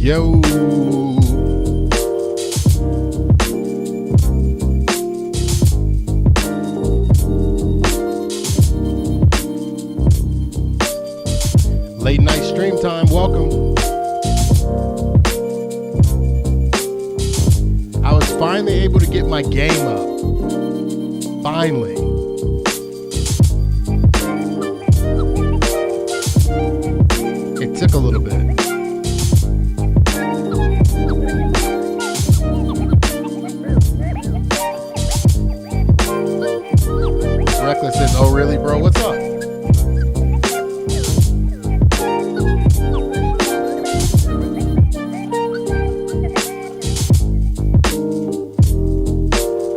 Yo. Late night stream time, welcome. I was finally able to get my game up. Finally. It took a little bit. Reckless says, oh really, bro? What's up?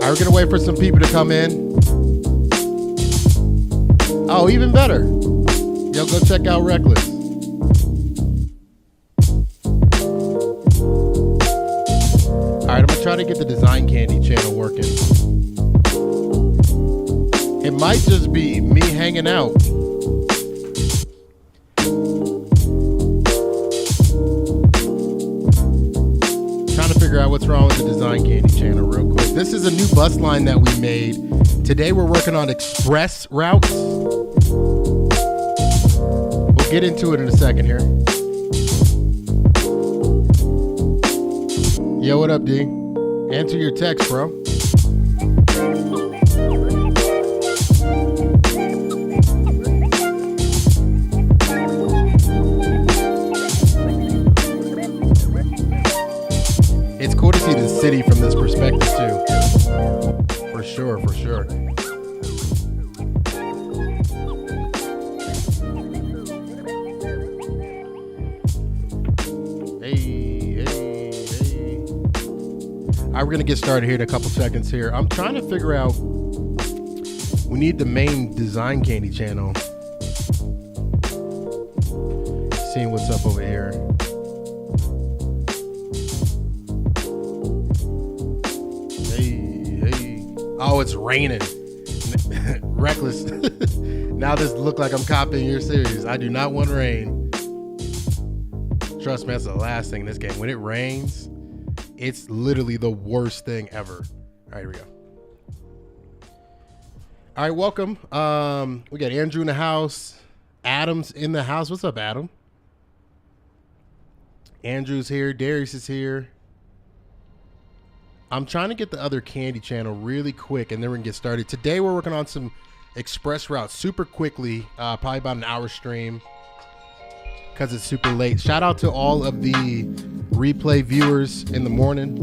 We're gonna wait for some people to come in. Oh, even better. Yo, go check out Reckless. All right, I'm gonna try to get the Design Candy channel working. It might just be me hanging out. Trying to figure out what's wrong with the Design Candy channel real quick. This is a new bus line that we made. Today we're working on express routes. We'll get into it in a second here. Yo, what up, D? Answer your text, bro. It's cool to see the city from this perspective too. For sure, for sure. Hey. All right, we're gonna get started here in a couple seconds here. I'm trying to figure out, we need the main Design Candy channel. Seeing what's up over here. Oh, it's raining. Reckless. Now this look like I'm copying your series. I do not want rain. Trust me, that's the last thing in this game. When it rains, it's literally the worst thing ever. All right, here we go. All right, welcome. We got Andrew in the house. Adam's in the house. What's up, Adam? Andrew's here. Darius is here. I'm trying to get the other candy channel really quick, and then we're gonna get started. Today we're working on some express routes super quickly, probably about an hour stream because it's super late. Shout out to all of the replay viewers in the morning.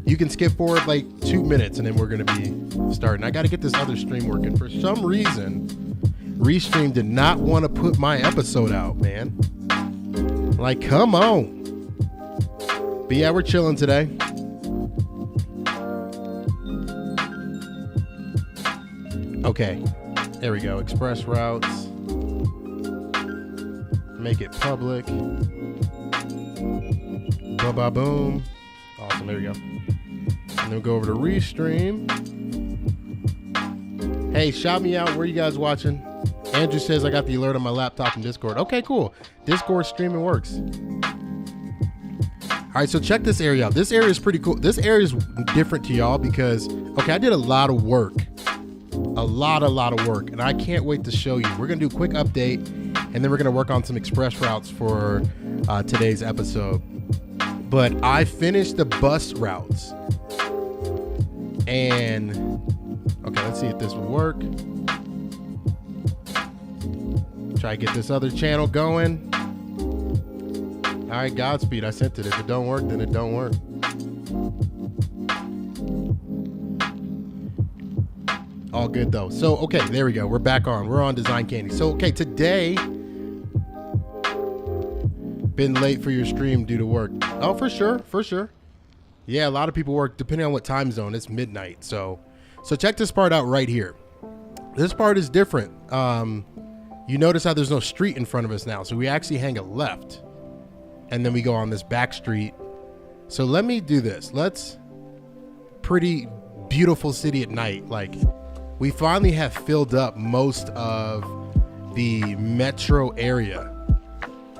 You can skip forward like 2 minutes and then we're gonna be starting. I gotta get this other stream working. For some reason, Restream did not want to put my episode out, man. Like, come on. But yeah, we're chilling today. Okay, there we go. Express routes. Make it public. Ba-ba-boom. Awesome, there we go. And then we'll go over to Restream. Hey, shout me out. Where are you guys watching? Andrew says I got the alert on my laptop and Discord. Okay, cool. Discord streaming works. All right, so check this area out. This area is pretty cool. This area is different to y'all because, okay, I did a lot of work. A lot of work, and I can't wait to show you. We're going to do a quick update, and then we're going to work on some express routes for today's episode. But I finished the bus routes. And, okay, let's see if this will work. Try to get this other channel going. All right, Godspeed. I sent it. If it don't work, then it don't work. All good though. So, okay, there we go. We're back on. We're on Design Candy. So, okay, today, been late for your stream due to work. Oh, for sure, for sure. Yeah, a lot of people work depending on what time zone. It's midnight. So check this part out right here. This part is different. You notice how there's no street in front of us now. So we actually hang a left. And then we go on this back street. So let me do this. Let's pretty beautiful city at night. Like, we finally have filled up most of the metro area.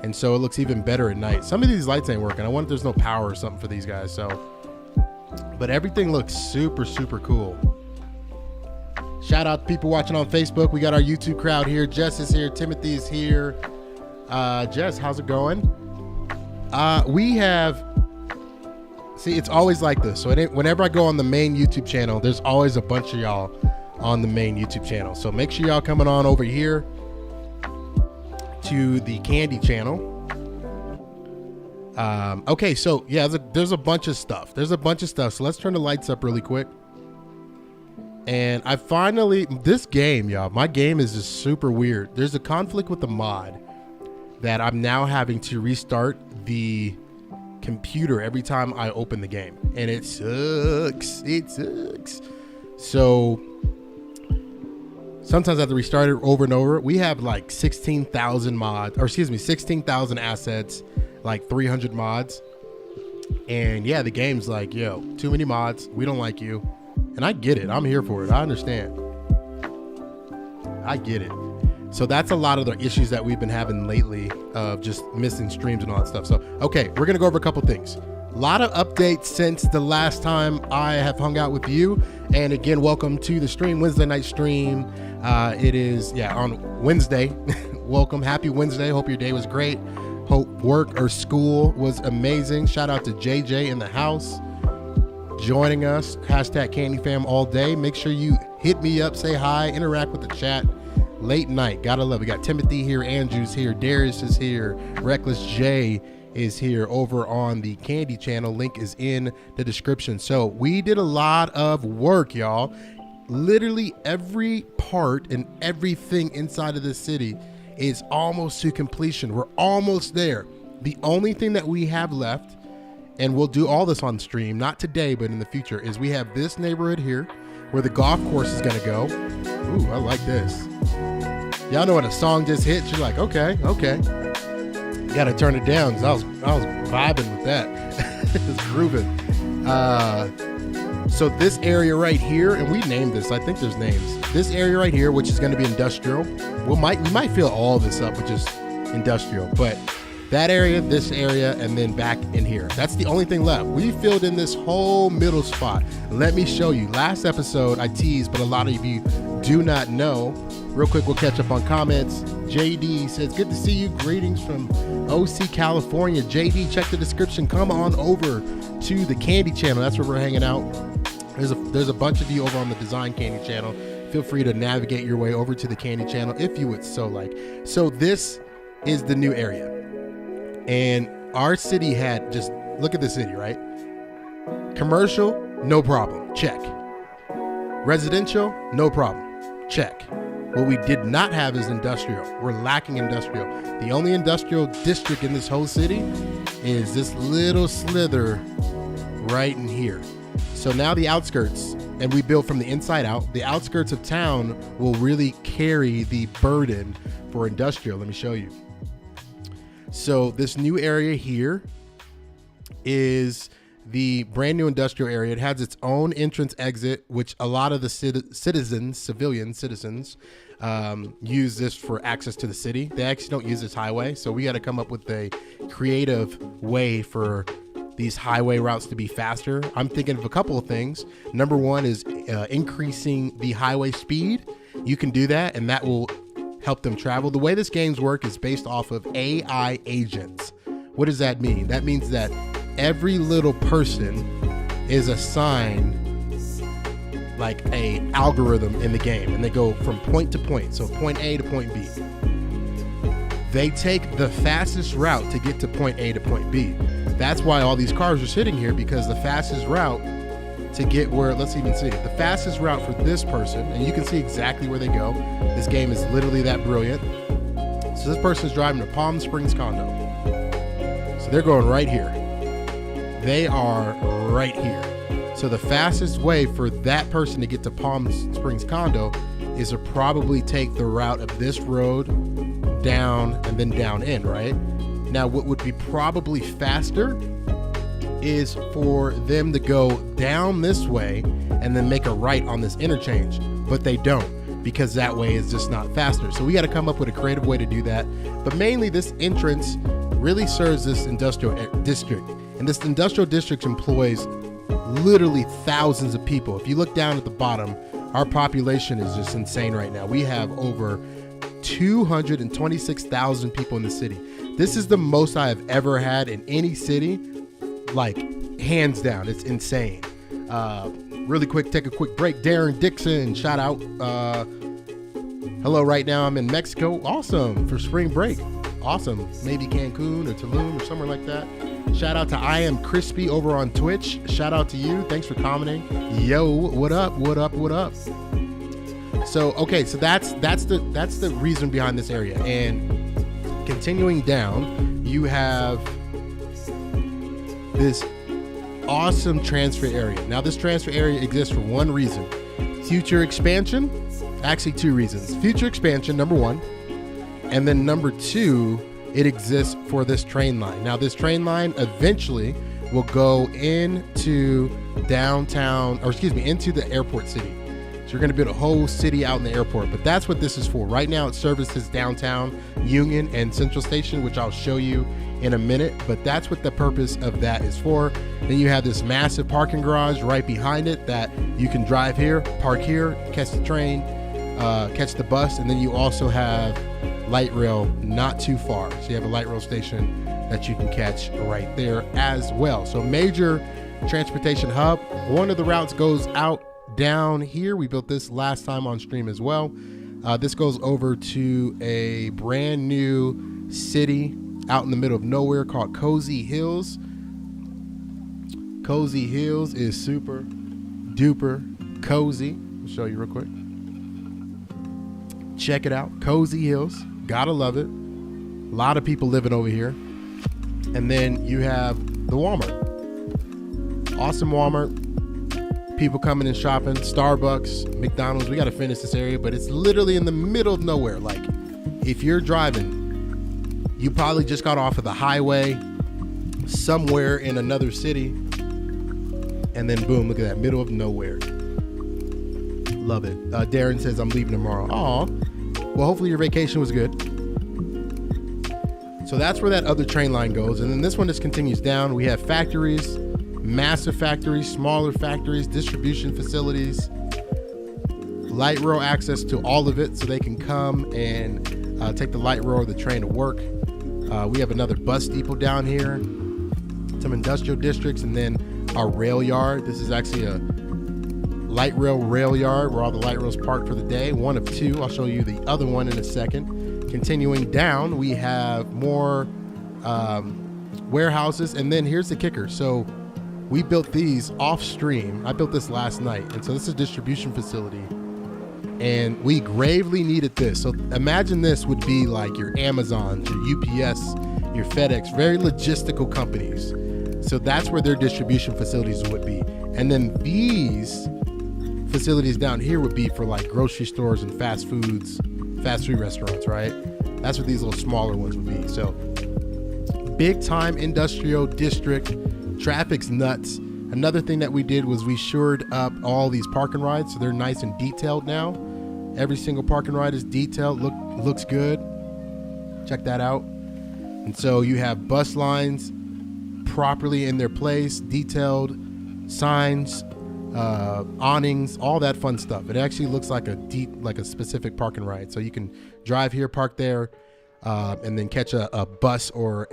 And so it looks even better at night. Some of these lights ain't working. I wonder if there's no power or something for these guys. So, but everything looks super, super cool. Shout out to people watching on Facebook. We got our YouTube crowd here. Jess is here. Timothy's here. Jess, how's it going? See, it's always like this. So whenever I go on the main YouTube channel, there's always a bunch of y'all on the main YouTube channel. So make sure y'all coming on over here to the Candy channel. Okay, so yeah, there's a bunch of stuff. So let's turn the lights up really quick. And I finally, this game, y'all, my game is just super weird. There's a conflict with the mod that I'm now having to restart the computer every time I open the game, and it sucks. So sometimes I have to restart it over and over. We have like 16,000 mods, or excuse me, 16,000 assets, like 300 mods. And yeah, the game's like, yo, too many mods. We don't like you. And I get it. I'm here for it. I understand. I get it. So that's a lot of the issues that we've been having lately of just missing streams and all that stuff. So, okay, we're going to go over a couple things. A lot of updates since the last time I have hung out with you. And again, welcome to the stream, Wednesday night stream. It is, on Wednesday. Welcome. Happy Wednesday. Hope your day was great. Hope work or school was amazing. Shout out to JJ in the house joining us. Hashtag Candy Fam all day. Make sure you hit me up, say hi, interact with the chat. Late night, gotta love it. We got Timothy here, Andrew's here, Darius is here, Reckless J is here over on the Candy channel. Link is in the description. So we did a lot of work, y'all. Literally every part and everything inside of this city is almost to completion. We're almost there. The only thing that we have left, and we'll do all this on stream, not today, but in the future, is we have this neighborhood here where the golf course is gonna go. Ooh, I like this. Y'all know when a song just hits, you're like, okay. You gotta turn it down, because I was vibing with that. It's grooving. So this area right here, and we named this, I think there's names. This area right here, which is gonna be industrial. We might fill all this up with just industrial, but that area, this area, and then back in here. That's the only thing left. We filled in this whole middle spot. Let me show you. Last episode I teased, but a lot of you do not know. Real quick, we'll catch up on comments. JD says, good to see you. Greetings from OC, California. JD, check the description. Come on over to the Candy channel. That's where we're hanging out. There's a bunch of you over on the Design Candy channel. Feel free to navigate your way over to the Candy channel if you would so like. So this is the new area. And our city had, just look at the city, right? Commercial, no problem, check. Residential, no problem, check. What we did not have is industrial. We're lacking industrial. The only industrial district in this whole city is this little slither right in here. So now the outskirts, and we build from the inside out, the outskirts of town will really carry the burden for industrial. Let me show you. So this new area here is the brand new industrial area. It has its own entrance exit, which a lot of the civilian citizens use this for access to the city. They actually don't use this highway. So we got to come up with a creative way for these highway routes to be faster. I'm thinking of a couple of things. Number one is increasing the highway speed. You can do that, and that will help them travel. The way this game's work is based off of AI agents. What does that mean? That means that every little person is assigned like a algorithm in the game, and they go from point to point. So point A to point B. They take the fastest route to get to point A to point B. That's why all these cars are sitting here, because the fastest route to get where, let's even see it, the fastest route for this person, and you can see exactly where they go. This game is literally that brilliant. So this person's driving to Palm Springs condo. So they're going right here. They are right here. So the fastest way for that person to get to Palm Springs condo is to probably take the route of this road down and then down in, right? Now, what would be probably faster is for them to go down this way and then make a right on this interchange, but they don't. because that way it's just not faster. So we got to come up with a creative way to do that. But mainly this entrance really serves this industrial district. And this industrial district employs literally thousands of people. If you look down at the bottom, our population is just insane right now. We have over 226,000 people in the city. This is the most I have ever had in any city, like hands down. It's insane. Really quick, take a quick break. Darren Dixon, shout out. Hello, right now I'm in Mexico. Awesome, for spring break. Awesome. Maybe Cancun or Tulum or somewhere like that. Shout out to I Am Crispy over on Twitch. Shout out to you. Thanks for commenting. Yo, what up? What up? What up? So okay, so that's the reason behind this area. And continuing down, you have this awesome transfer area. Now this transfer area exists for one reason: future expansion. Actually, two reasons: future expansion, number one, and then number two, it exists for this train line. Now this train line eventually will go into downtown, or excuse me, into the airport city. So you're going to build a whole city out in the airport, but that's what this is for. Right now it services downtown Union and Central Station, which I'll show you in a minute, but that's what the purpose of that is for. Then you have this massive parking garage right behind it that you can drive here, park here, catch the train, catch the bus, and then you also have light rail not too far. So you have a light rail station that you can catch right there as well. So major transportation hub. One of the routes goes out down here. We built this last time on stream as well. This goes over to a brand new city out in the middle of nowhere called Cozy Hills. Cozy Hills is super duper cozy. I'll show you real quick. Check it out. Cozy Hills. Gotta love it. A lot of people living over here. And then you have the Walmart. Awesome Walmart. People coming and shopping. Starbucks, McDonald's. We got to finish this area, but it's literally in the middle of nowhere. Like, if you're driving, you probably just got off of the highway somewhere in another city, and then boom, look at that, middle of nowhere. Love it. Darren says, I'm leaving tomorrow. Aw. Well, hopefully your vacation was good. So that's where that other train line goes. And then this one just continues down. We have factories, massive factories, smaller factories, distribution facilities, light rail access to all of it so they can come and take the light rail or the train to work. We have another bus depot down here, some industrial districts, and then our rail yard. This is actually a light rail yard where all the light rails parked for the day. One of two. I'll show you the other one in a second. Continuing down, we have more warehouses, and then here's the kicker. So we built these off stream. I built this last night, and so this is a distribution facility, and we gravely needed this. So imagine this would be like your Amazons, your UPS, your FedEx, very logistical companies. So that's where their distribution facilities would be. And then these facilities down here would be for like grocery stores and fast food restaurants, right? That's what these little smaller ones would be. So big time industrial district. Traffic's nuts. Another thing that we did was we shored up all these parking rides, so they're nice and detailed now. Every single parking ride is detailed. Looks good. Check that out. And so you have bus lines properly in their place, detailed signs, awnings, all that fun stuff. It actually looks like a specific parking ride. So you can drive here, park there, and then catch a bus or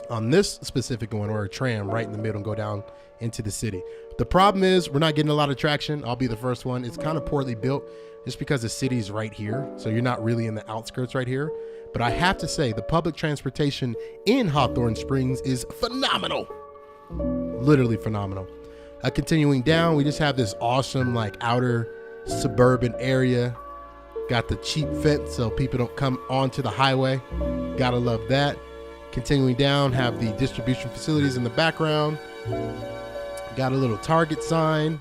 on this specific one, or a tram right in the middle and go down into the city. The problem is we're not getting a lot of traction. I'll be the first one. It's kind of poorly built just because the city's right here. So you're not really in the outskirts right here. But I have to say the public transportation in Hawthorne Springs is phenomenal. Literally phenomenal. Continuing down, we just have this awesome like outer suburban area. Got the cheap fence so people don't come onto the highway. Gotta love that. Continuing down, have the distribution facilities in the background. Got a little Target sign.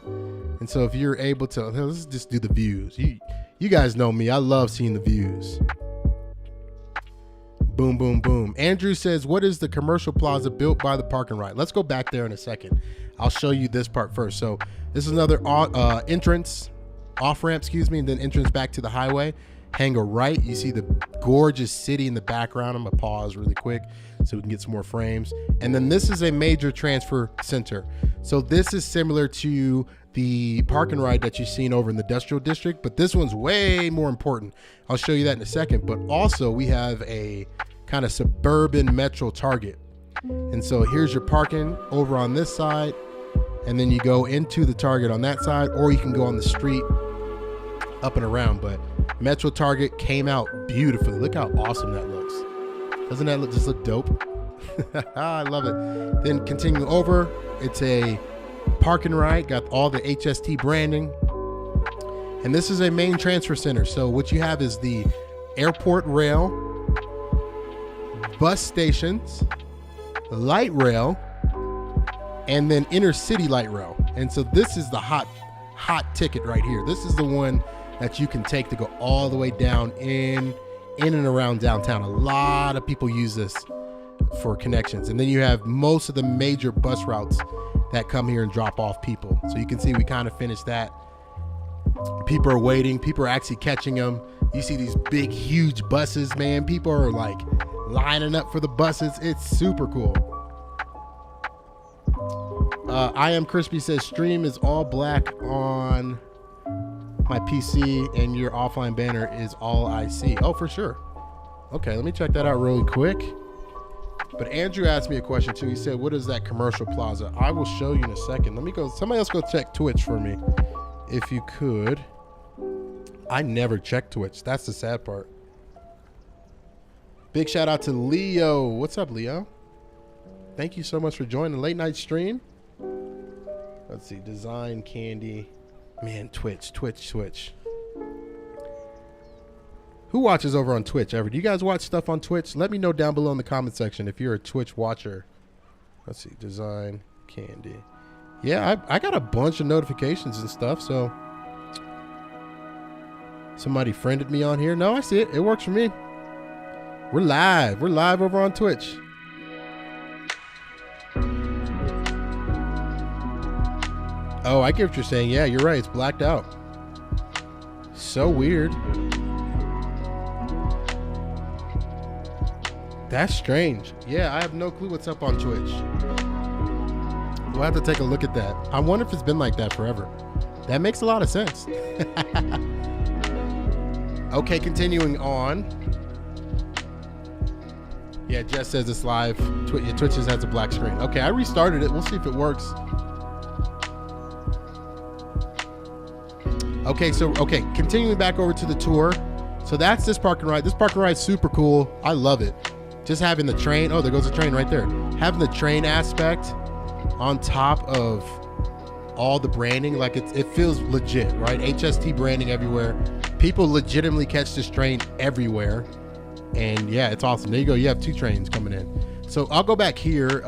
And so if you're able to, let's just do the views. You guys know me. I love seeing the views. Boom, boom, boom. Andrew says, what is the commercial plaza built by the parking lot? Let's go back there in a second. I'll show you this part first. So this is another entrance. off ramp, excuse me, and then entrance back to the highway. Hang a right, you see the gorgeous city in the background. I'm gonna pause really quick so we can get some more frames. And then this is a major transfer center. So this is similar to the park and ride that you've seen over in the industrial district, but this one's way more important. I'll show you that in a second. But also we have a kind of suburban metro Target. And so here's your parking over on this side, and then you go into the Target on that side, or you can go on the street up and around. But Metro Target came out beautifully. Look how awesome that looks. Doesn't that just look dope? I love it. Then continue over, it's a park and ride, got all the HST branding. And this is a main transfer center. So what you have is the airport rail, bus stations, light rail, and then inner city light rail. And so this is the hot ticket right here. This is the one that you can take to go all the way down in and around downtown. A lot of people use this for connections. And then you have most of the major bus routes that come here and drop off people. So you can see we kind of finished that. People are waiting. People are actually catching them. You see these big, huge buses, man. People are like lining up for the buses. It's super cool. I Am Crispy says stream is all black on my PC and your offline banner is all I see. Oh, for sure. Okay, let me check that out really quick. But Andrew asked me a question too. He said, what is that commercial plaza? I will show you in a second. Let me go. Somebody else go check Twitch for me, if you could. I never check Twitch. That's the sad part. Big shout out to Leo. What's up, Leo? Thank you so much for joining the late night stream. Let's see. Design Candy. Man, Twitch. Who watches over on Twitch ever? Do you guys watch stuff on Twitch? Let me know down below in the comment section if you're a Twitch watcher. Let's see. Design Candy. Yeah, I got a bunch of notifications and stuff, so somebody friended me on here. No, I see it. It works for me. We're live. We're live over on Twitch. Oh, I get what you're saying. Yeah, you're right. It's blacked out. So weird. That's strange. Yeah, I have no clue what's up on Twitch. We'll have to take a look at that. I wonder if it's been like that forever. That makes a lot of sense. Okay, continuing on. Yeah, Jess says it's live. Twitch just has a black screen. Okay, I restarted it. We'll see if it works. Okay, continuing back over to the tour. So that's this park and ride. This park and ride is super cool. I love it. Just having the train. Oh, there goes the train right there. Having the train aspect on top of all the branding, like it feels legit, right? HST branding everywhere. People legitimately catch this train everywhere. And yeah, it's awesome. There you go. You have two trains coming in. So I'll go back here.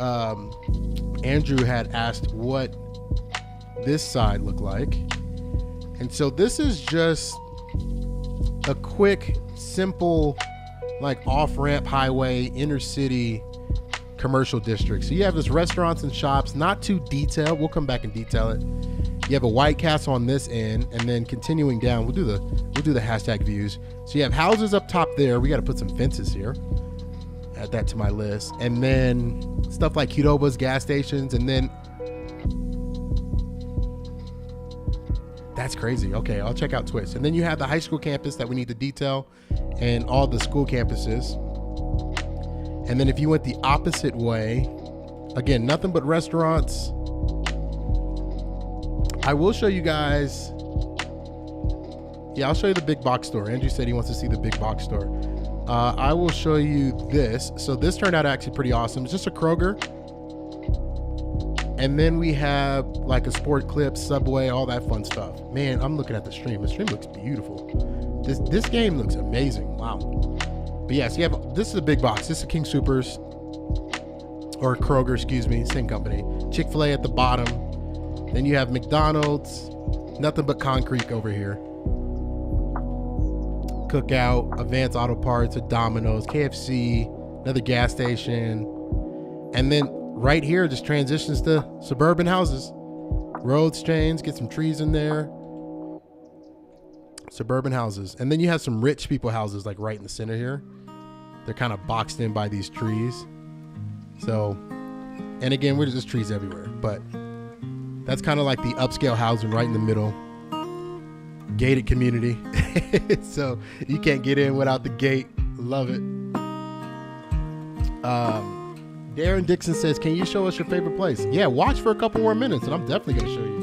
Andrew had asked what this side looked like. And so this is just a quick, simple, like off-ramp highway, inner city commercial district. So you have this restaurants and shops, not too detailed. We'll come back and detail it. You have a White Castle on this end, and then continuing down, we'll do the hashtag views. So you have houses up top there. We got to put some fences here. Add that to my list. And then stuff like Qdoba's, gas stations, and then that's crazy. Okay, I'll check out Twitch. And then you have the high school campus that we need to detail and all the school campuses. And then if you went the opposite way, again, nothing but restaurants. I will show you guys. Yeah, I'll show you the big box store. Andrew said he wants to see the big box store. I will show you this. So this turned out actually pretty awesome. It's just a Kroger. And then we have like a Sport Clip, Subway, all that fun stuff. Man, I'm looking at the stream. The stream looks beautiful. This game looks amazing. Wow. But yes, you have, this is a big box. This is King Soopers, or Kroger, excuse me, same company. Chick-fil-A at the bottom. Then you have McDonald's, nothing but concrete over here. Cookout, Advance Auto Parts, a Domino's, KFC, another gas station. And then right here just transitions to suburban houses. Roads, trains, get some trees in there. Suburban houses. And then you have some rich people houses like right in the center here. They're kind of boxed in by these trees. So, and again, we're just trees everywhere, but that's kind of like the upscale housing right in the middle. Gated community. So you can't get in without the gate. Love it. Darren Dixon says, can you show us your favorite place? Yeah, watch for a couple more minutes and I'm definitely going to show you.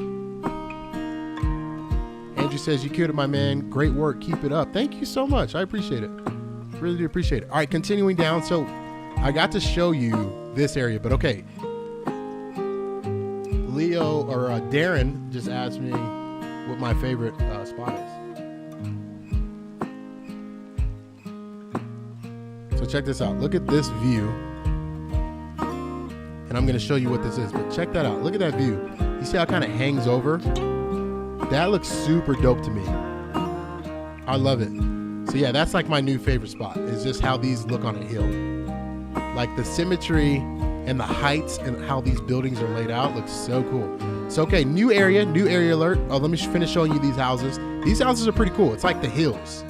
Andrew says, you killed it, my man. Great work. Keep it up. Thank you so much. I appreciate it. Really do appreciate it. All right, continuing down. So I got to show you this area, but okay. Leo or Darren just asked me what my favorite spot is. So check this out. Look at this view. And I'm going to show you what this is, but check that out. Look at that view. You see how it kind of hangs over? That looks super dope to me. I love it. So yeah, that's like my new favorite spot. Is just how these look on a hill. Like the symmetry and the heights and how these buildings are laid out looks so cool. So okay, new area alert. Oh, let me finish showing you these houses. These houses are pretty cool. It's like the hills.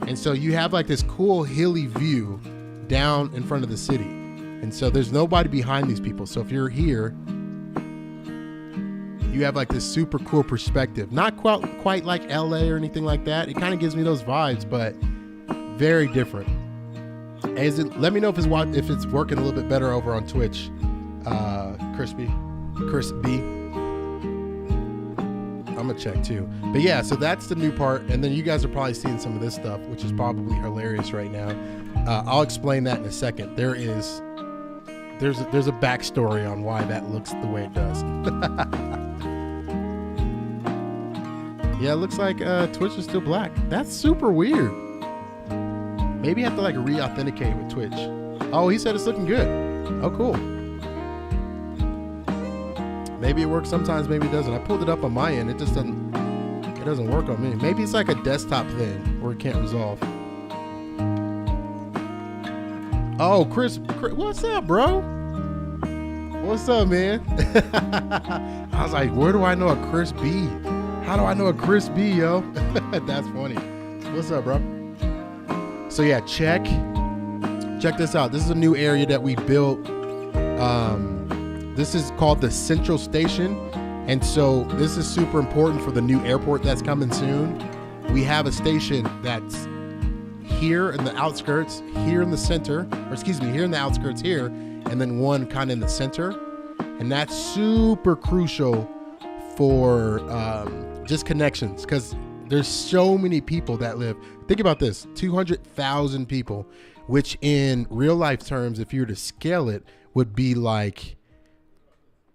And so you have like this cool hilly view down in front of the city. And so there's nobody behind these people. So if you're here, you have like this super cool perspective. Not quite like LA or anything like that. It kind of gives me those vibes, but very different. Let me know if it's working a little bit better over on Twitch. Chris B. I'm gonna check too. But yeah, so that's the new part. And then you guys are probably seeing some of this stuff, which is probably hilarious right now. I'll explain that in a second. There's a backstory on why that looks the way it does. Yeah, it looks like Twitch is still black. That's super weird. Maybe I have to like re-authenticate with Twitch. Oh, he said it's looking good. Oh, cool. Maybe it works sometimes, maybe it doesn't. I pulled it up on my end. It doesn't work on me. Maybe it's like a desktop thing where it can't resolve. Oh, Chris, what's up, bro? What's up, man? I was like, where do I know a Chris B? How do I know a Chris B, yo? That's funny. What's up, bro? So yeah, check this out. This is a new area that we built. This is called the Central Station. And so this is super important for the new airport that's coming soon. We have a station that's here in the outskirts, here in the center, or excuse me, here in the outskirts here, and then one kind of in the center. And that's super crucial for just connections, because there's so many people that live. Think about this, 200,000 people, which in real life terms, if you were to scale it, would be like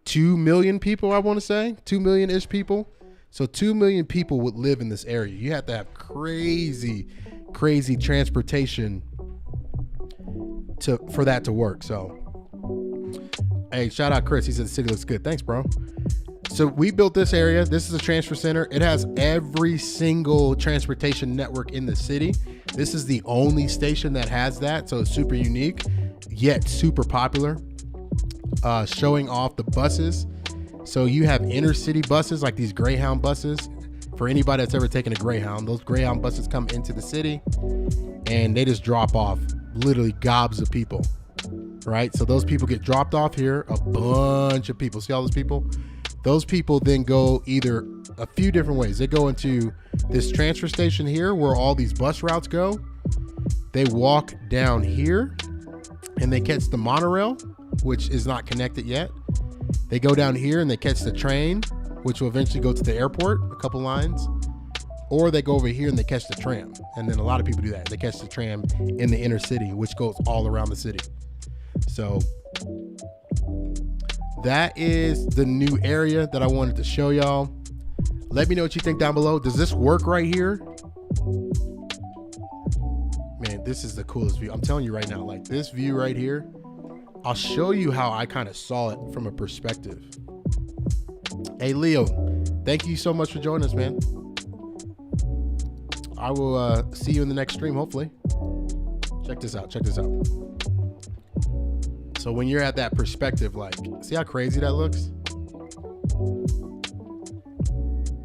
2 million people, I want to say, 2 million-ish people. So 2 million people would live in this area. You have to have crazy transportation for that to work. So, hey, shout out Chris. He said the city looks good. Thanks, bro. So we built this area. This is a transfer center. It has every single transportation network in the city. This is the only station that has that. So it's super unique, yet super popular. Showing off the buses. So you have inner city buses, like these Greyhound buses. For anybody that's ever taken a Greyhound, those Greyhound buses come into the city and they just drop off literally gobs of people, right? So those people get dropped off here, a bunch of people. See all those people? Those people then go either a few different ways. They go into this transfer station here where all these bus routes go. They walk down here and they catch the monorail, which is not connected yet. They go down here and they catch the train, which will eventually go to the airport, a couple lines. Or they go over here and they catch the tram. And then a lot of people do that. They catch the tram in the inner city, which goes all around the city. So that is the new area that I wanted to show y'all. Let me know what you think down below. Does this work right here? Man, this is the coolest view. I'm telling you right now, like this view right here, I'll show you how I kind of saw it from a perspective. Hey, Leo, thank you so much for joining us, man. I will see you in the next stream, hopefully. Check this out. So when you're at that perspective, like, see how crazy that looks?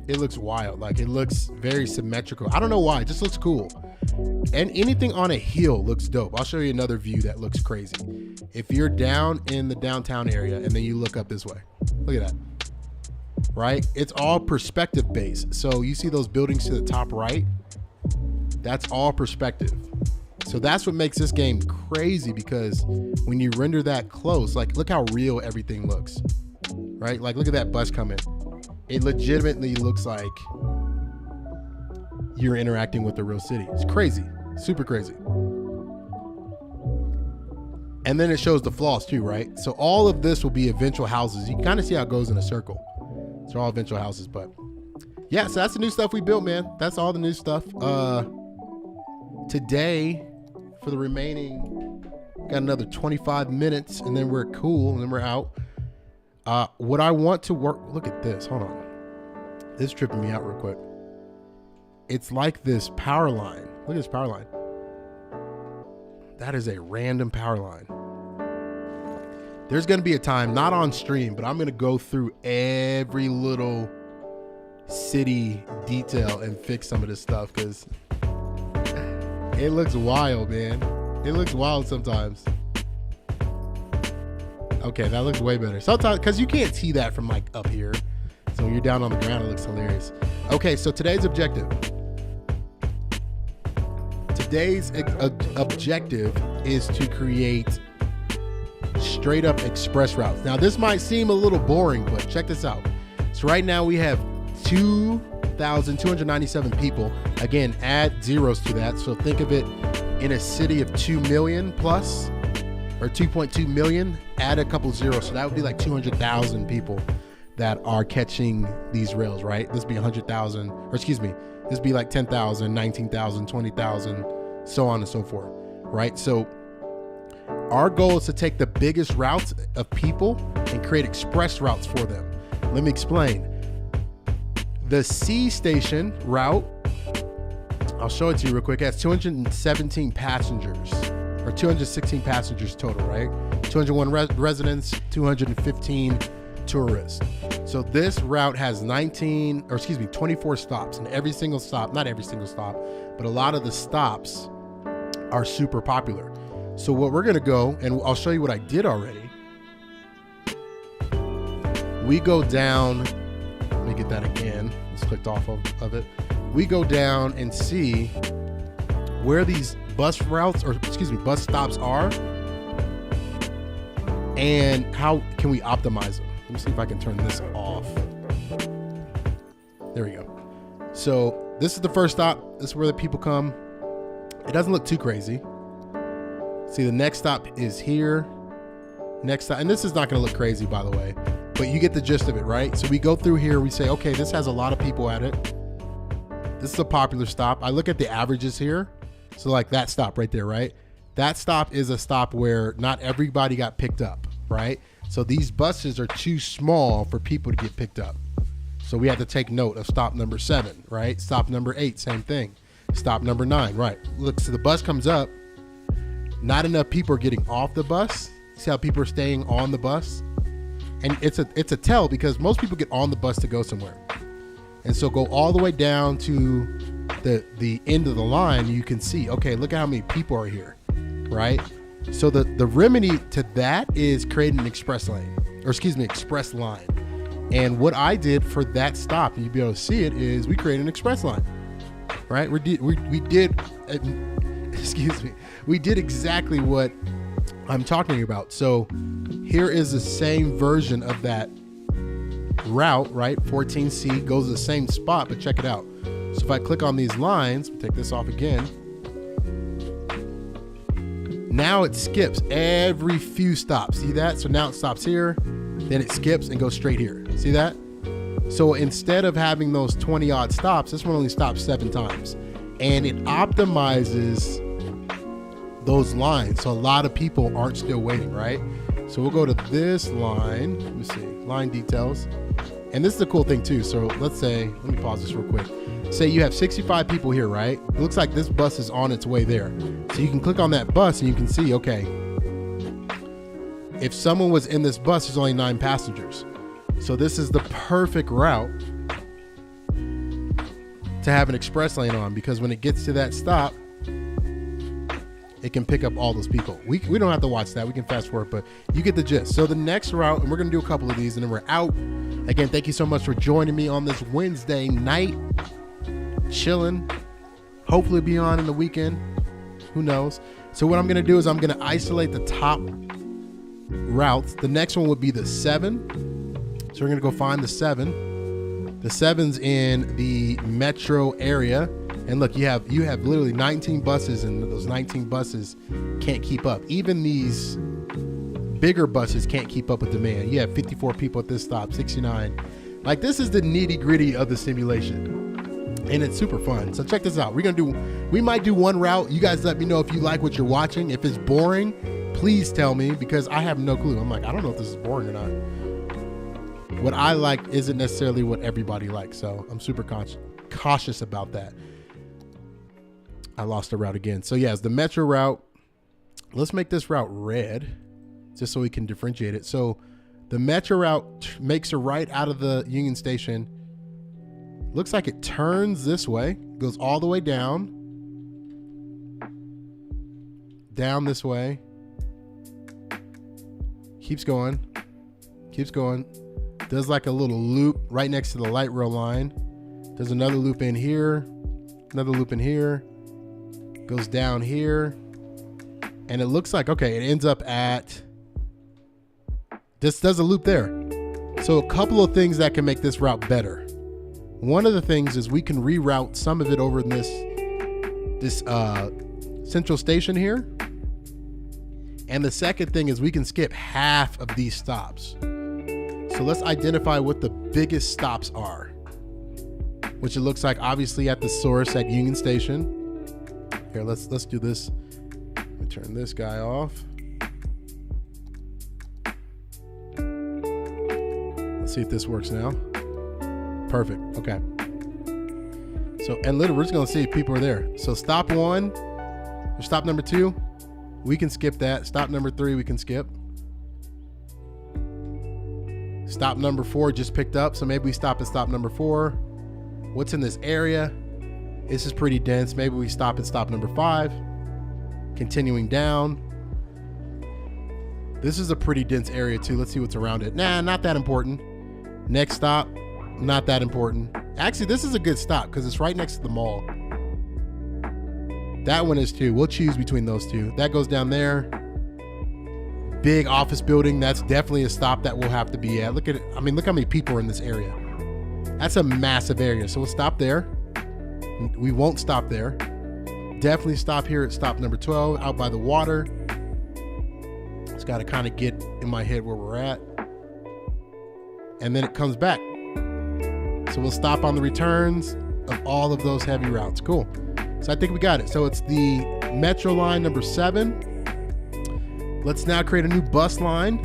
It looks wild. Like, it looks very symmetrical. I don't know why. It just looks cool. And anything on a hill looks dope. I'll show you another view that looks crazy. If you're down in the downtown area and then you look up this way, look at that. Right? It's all perspective based. So you see those buildings to the top right? That's all perspective. So that's what makes this game crazy, because when you render that close, like, look how real everything looks, right? Like, look at that bus coming. It legitimately looks like you're interacting with the real city. It's crazy, super crazy. And then it shows the flaws too, right? So all of this will be eventual houses. You can kind of see how it goes in a circle. They're all eventual houses, but yeah, so that's the new stuff we built, man. That's all the new stuff. Today, for the remaining, got another 25 minutes and then we're cool and then we're out. What I want to work, look at this, hold on. This is tripping me out real quick. It's like this power line. Look at this power line. That is a random power line. There's gonna be a time, not on stream, but I'm gonna go through every little city detail and fix some of this stuff, because it looks wild, man. It looks wild sometimes. Okay, that looks way better. Sometimes, because you can't see that from like up here. So when you're down on the ground, it looks hilarious. Okay, so today's objective. Today's objective is to create straight up express routes. Now this might seem a little boring, but check this out. So right now we have 2,297 people. Again, add zeros to that. So think of it in a city of 2 million plus, or 2.2 million, add a couple zeros. So that would be like 200,000 people that are catching these rails, right? This would be 100,000, or excuse me, this would be like 10,000, 19,000, 20,000, so on and so forth, right? So our goal is to take the biggest routes of people and create express routes for them. Let me explain. The C station route, I'll show it to you real quick, it has 217 passengers, or 216 passengers total, right? 201 residents, 215 tourists. So this route has 24 stops, and every single stop, not every single stop, but a lot of the stops are super popular. So what we're gonna go, and I'll show you what I did already. We go down, let me get that again. It's clicked off of it. We go down and see where these bus routes, or excuse me, bus stops are, and how can we optimize them. Let me see if I can turn this off. There we go. So this is the first stop. This is where the people come. It doesn't look too crazy. See, the next stop is here. Next stop, and this is not gonna look crazy, by the way, but you get the gist of it, right? So we go through here, we say, okay, this has a lot of people at it. This is a popular stop. I look at the averages here. So like that stop right there, right? That stop is a stop where not everybody got picked up, right? So these buses are too small for people to get picked up. So we have to take note of stop number 7, right? Stop number 8, same thing. Stop number 9, right? Look, so the bus comes up. Not enough people are getting off the bus. See how people are staying on the bus? And it's a tell, because most people get on the bus to go somewhere. And so go all the way down to the end of the line. You can see, okay, look at how many people are here, right? So the remedy to that is creating an express lane, or excuse me, express line. And what I did for that stop, and you'll be able to see it, is we created an express line, right? We did excuse me, we did exactly what I'm talking about. So here is the same version of that route, right? 14C goes to the same spot, but check it out. So if I click on these lines, take this off again. Now it skips every few stops. See that? So now it stops here, then it skips and goes straight here. See that? So instead of having those 20 odd stops, this one only stops 7 times. And it optimizes those lines, so a lot of people aren't still waiting, right? So we'll go to this line. Let me see, line details. And this is a cool thing too. So let's say, let me pause this real quick. Say you have 65 people here, right? It looks like this bus is on its way there. So you can click on that bus and you can see, okay, if someone was in this bus, there's only 9 passengers. So this is the perfect route to have an express lane on, because when it gets to that stop, it can pick up all those people. We don't have to watch that. We can fast forward, but you get the gist. So the next route, and we're going to do a couple of these and then we're out. Again, thank you so much for joining me on this Wednesday night. Chilling. Hopefully be on in the weekend. Who knows? So what I'm going to do is I'm going to isolate the top routes. The next one would be the 7. So we're going to go find the 7. The 7's in the metro area. And look, you have literally 19 buses, and those 19 buses can't keep up. Even these bigger buses can't keep up with demand. You have 54 people at this stop, 69. Like, this is the nitty gritty of the simulation, and it's super fun. So check this out. We might do one route. You guys let me know if you like what you're watching. If it's boring, please tell me, because I have no clue. I'm like, I don't know if this is boring or not. What I like isn't necessarily what everybody likes. So I'm super cautious about that. I lost the route again. So yeah, it's the metro route. Let's make this route red just so we can differentiate it. So the metro route makes a right out of the Union Station. Looks like it turns this way, goes all the way down this way, keeps going, does like a little loop right next to the light rail line, does another loop in here, another loop in here, goes down here, and it looks like, okay, it ends up at, this does a loop there. So a couple of things that can make this route better. One of the things is we can reroute some of it over in this central station here. And the second thing is we can skip half of these stops. So let's identify what the biggest stops are, which it looks like obviously at the source at Union Station. Here, let's do this. Let me turn this guy off. Let's see if this works now. Perfect. Okay. So, and literally, we're just gonna see if people are there. So stop 1 or stop number 2, we can skip that. Stop number 3, we can skip. Stop number 4 just picked up, so maybe we stop at stop number 4. What's in this area? This is pretty dense. Maybe we stop at stop number 5. Continuing down. This is a pretty dense area too. Let's see what's around it. Nah, not that important. Next stop, not that important. Actually, this is a good stop because it's right next to the mall. That one is too. We'll choose between those two. That goes down there. Big office building. That's definitely a stop that we'll have to be at. Look at it. I mean, look how many people are in this area. That's a massive area. So we'll stop there. We won't stop there. Definitely stop here at stop number 12 out by the water. Just got to kind of get in my head where we're at. And then it comes back. So we'll stop on the returns of all of those heavy routes. Cool. So I think we got it. So it's the Metro line number 7. Let's now create a new bus line.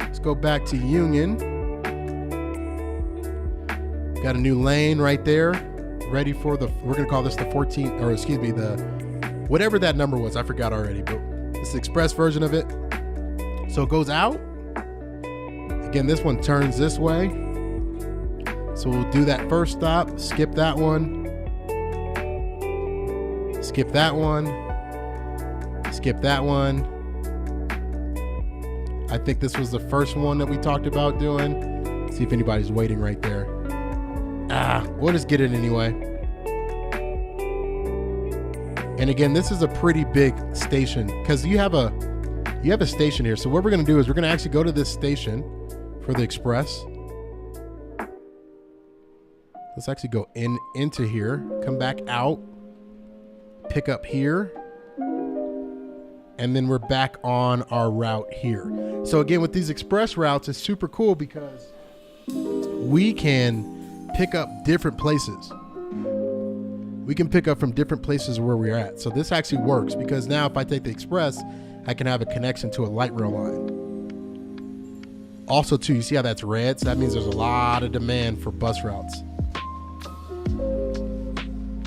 Let's go back to Union. Got a new lane right there, ready for the, we're gonna call this the 14, or excuse me, the, whatever that number was, I forgot already, but it's the express version of it. So it goes out. Again, this one turns this way. So we'll do that first stop, skip that one, skip that one, skip that one. I think this was the first one that we talked about doing. Let's see if anybody's waiting right there. We'll just get it anyway. And again, this is a pretty big station because you have a station here. So what we're going to do is we're going to actually go to this station for the express. Let's actually go into here, come back out, pick up here, and then we're back on our route here. So again, with these express routes, it's super cool because we can pick up different places. We can pick up from different places where we're at. So this actually works because now if I take the express, I can have a connection to a light rail line. Also too, you see how that's red? So that means there's a lot of demand for bus routes.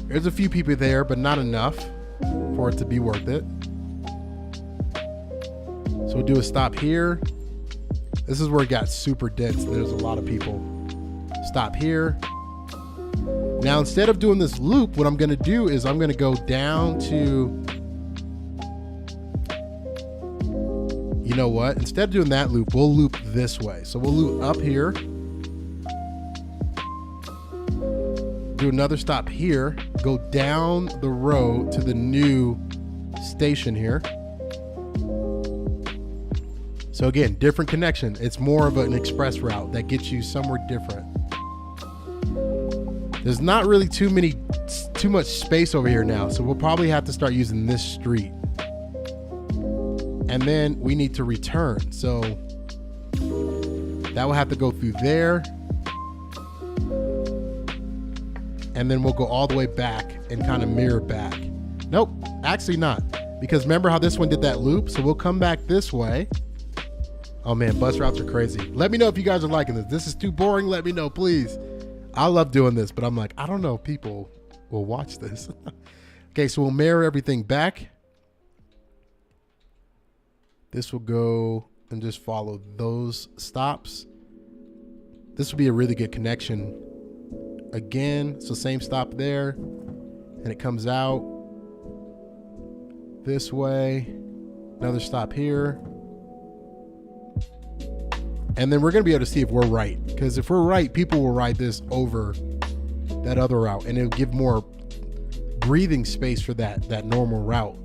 There's a few people there, but not enough for it to be worth it. So we'll do a stop here. This is where it got super dense. There's a lot of people. Stop here. Now, instead of doing this loop, what I'm going to do is I'm going to go down to, you know what? Instead of doing that loop, we'll loop this way. So we'll loop up here, do another stop here, go down the road to the new station here. So again, different connection. It's more of an express route that gets you somewhere different. There's not really too much space over here now, so we'll probably have to start using this street. And then we need to return. So that will have to go through there. And then we'll go all the way back and kind of mirror back. Nope, actually not. Because remember how this one did that loop? So we'll come back this way. Oh man, bus routes are crazy. Let me know if you guys are liking this. This is too boring, let me know, please. I love doing this, but I'm like, I don't know if people will watch this. Okay, so we'll mirror everything back. This will go and just follow those stops. This will be a really good connection. Again, so same stop there, and it comes out this way. Another stop here. And then we're going to be able to see if we're right. Because if we're right, people will ride this over that other route. And it'll give more breathing space for that normal route.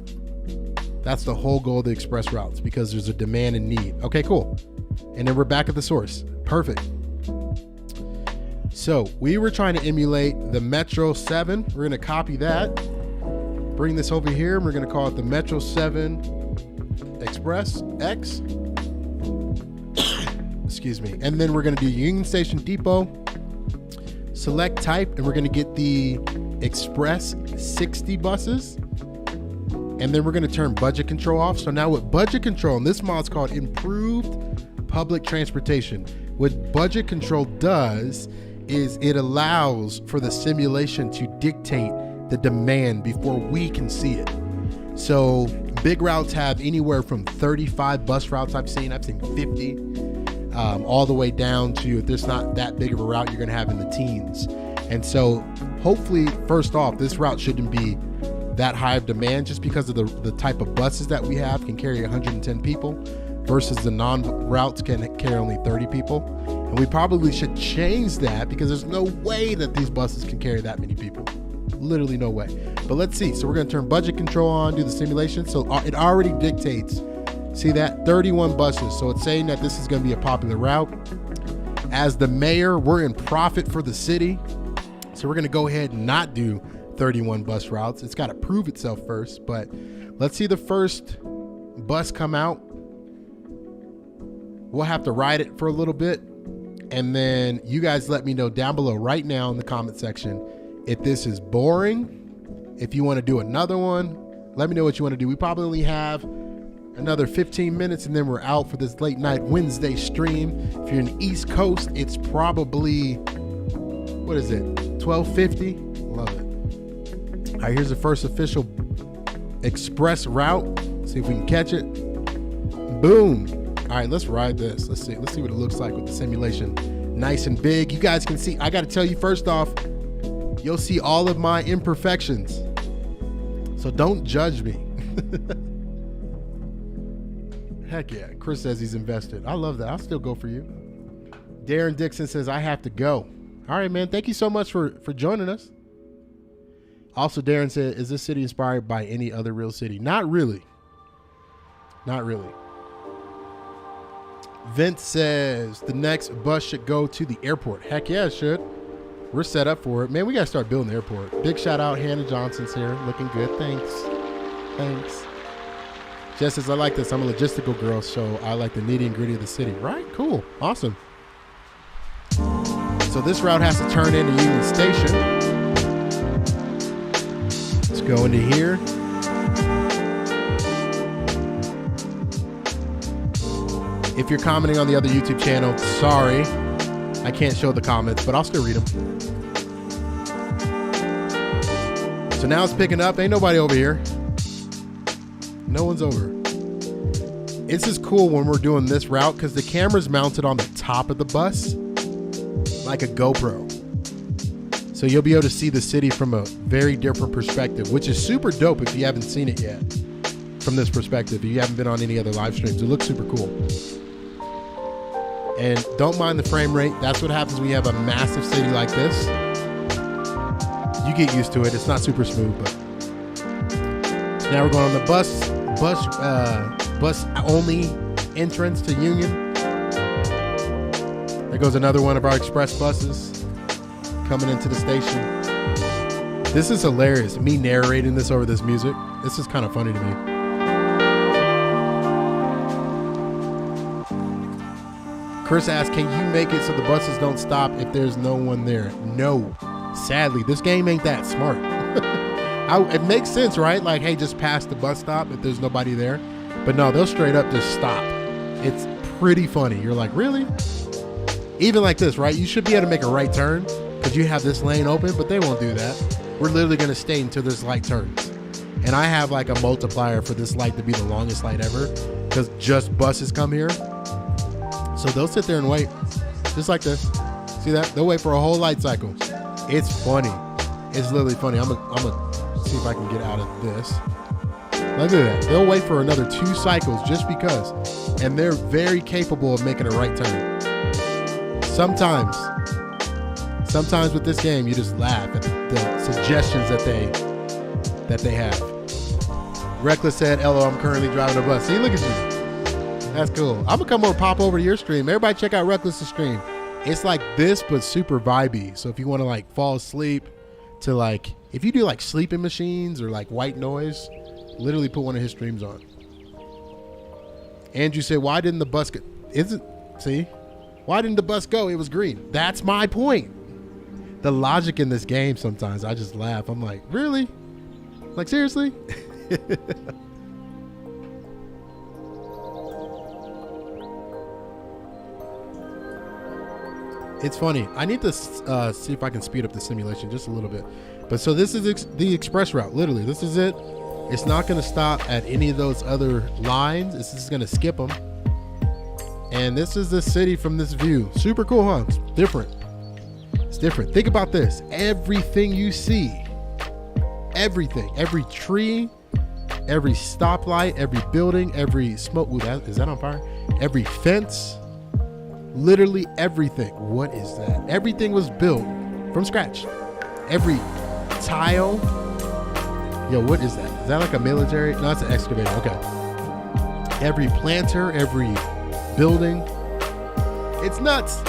That's the whole goal of the express routes. Because there's a demand and need. Okay, cool. And then we're back at the source. Perfect. So we were trying to emulate the Metro 7. We're going to copy that. Bring this over here. And we're going to call it the Metro 7 Express X. Excuse me. And then we're going to do Union Station Depot, select type, and we're going to get the Express 60 buses. And then we're going to turn budget control off. So now with budget control, and this mod's called improved public transportation. What budget control does is it allows for the simulation to dictate the demand before we can see it. So big routes have anywhere from 35 bus routes I've seen 50. All the way down to, if there's not that big of a route, you're going to have in the teens. And so hopefully, first off, this route shouldn't be that high of demand just because of the type of buses that we have can carry 110 people versus the non-routes can carry only 30 people. And we probably should change that because there's no way that these buses can carry that many people. Literally no way. But let's see. So we're going to turn budget control on, do the simulation. So it already dictates. See that? 31 buses. So it's saying that this is going to be a popular route. As the mayor, we're in profit for the city. So we're going to go ahead and not do 31 bus routes. It's got to prove itself first. But let's see the first bus come out. We'll have to ride it for a little bit. And then you guys let me know down below right now in the comment section if this is boring. If you want to do another one, let me know what you want to do. We probably only have another 15 minutes and then we're out for this late night Wednesday stream. If you're in the East Coast, it's probably, what is it, 12:50? Love it. All right, here's the first official express route. See if we can catch it. Boom. All right, let's ride this. Let's see what it looks like with the simulation. Nice and big. You guys can see, I got to tell you first off, you'll see all of my imperfections. So don't judge me. Heck yeah. Chris says he's invested. I love that. I'll still go for you. Darren Dixon says, I have to go. All right, man. Thank you so much for joining us. Also, Darren said, is this city inspired by any other real city? Not really. Not really. Vince says, the next bus should go to the airport. Heck yeah, it should. We're set up for it. Man, we got to start building the airport. Big shout out. Hannah Johnson's here. Looking good. Thanks. Thanks. Jess says, I like this. I'm a logistical girl, so I like the nitty and gritty of the city. Right? Cool. Awesome. So this route has to turn into Union Station. Let's go into here. If you're commenting on the other YouTube channel, sorry. I can't show the comments, but I'll still read them. So now it's picking up. Ain't nobody over here. No one's over. This is cool when we're doing this route because the camera's mounted on the top of the bus like a GoPro. So you'll be able to see the city from a very different perspective, which is super dope if you haven't seen it yet. From this perspective, if you haven't been on any other live streams, it looks super cool. And don't mind the frame rate. That's what happens when you have a massive city like this. You get used to it. It's not super smooth, but now we're going on the bus only entrance to Union. There goes another one of our express buses coming into the station. This is hilarious. Me narrating this over this music. This is kind of funny to me. Chris asked, can you make it so the buses don't stop if there's no one there? No. Sadly, this game ain't that smart. It makes sense, right? Like, hey, just pass the bus stop if there's nobody there. But no, they'll straight up just stop. It's pretty funny. You're like, really? Even like this, right? You should be able to make a right turn because you have this lane open, but they won't do that. We're literally going to stay until this light turns. And I have like a multiplier for this light to be the longest light ever because just buses come here. So they'll sit there and wait, just like this. See that? They'll wait for a whole light cycle. It's funny. It's literally funny. I'm gonna see if I can get out of this. Look at that. They'll wait for another 2 cycles just because. And they're very capable of making a right turn. Sometimes with this game, you just laugh at the suggestions that they have. Reckless said, "Hello, I'm currently driving a bus." See, look at you. That's cool. I'm gonna come over, pop over to your stream. Everybody check out Reckless's stream. It's like this, but super vibey. So if you want to like fall asleep to like, if you do like sleeping machines or like white noise, literally put one of his streams on. Andrew said, why didn't the bus go? Why didn't the bus go? It was green. That's my point. The logic in this game, sometimes I just laugh. I'm like, really? Like, seriously? It's funny. I need to see if I can speed up the simulation just a little bit. But so this is the express route. Literally, this is it. It's not going to stop at any of those other lines. It's just going to skip them. And this is the city from this view. Super cool, huh? It's different. It's different. Think about this. Everything you see, everything, every tree, every stoplight, every building, every smoke. Ooh, is that on fire? Every fence. Literally everything. What is that? Everything was built from scratch. Every tile. Yo, what is that? Is that like a military? No, it's an excavator. Okay. Every planter, every building. It's nuts.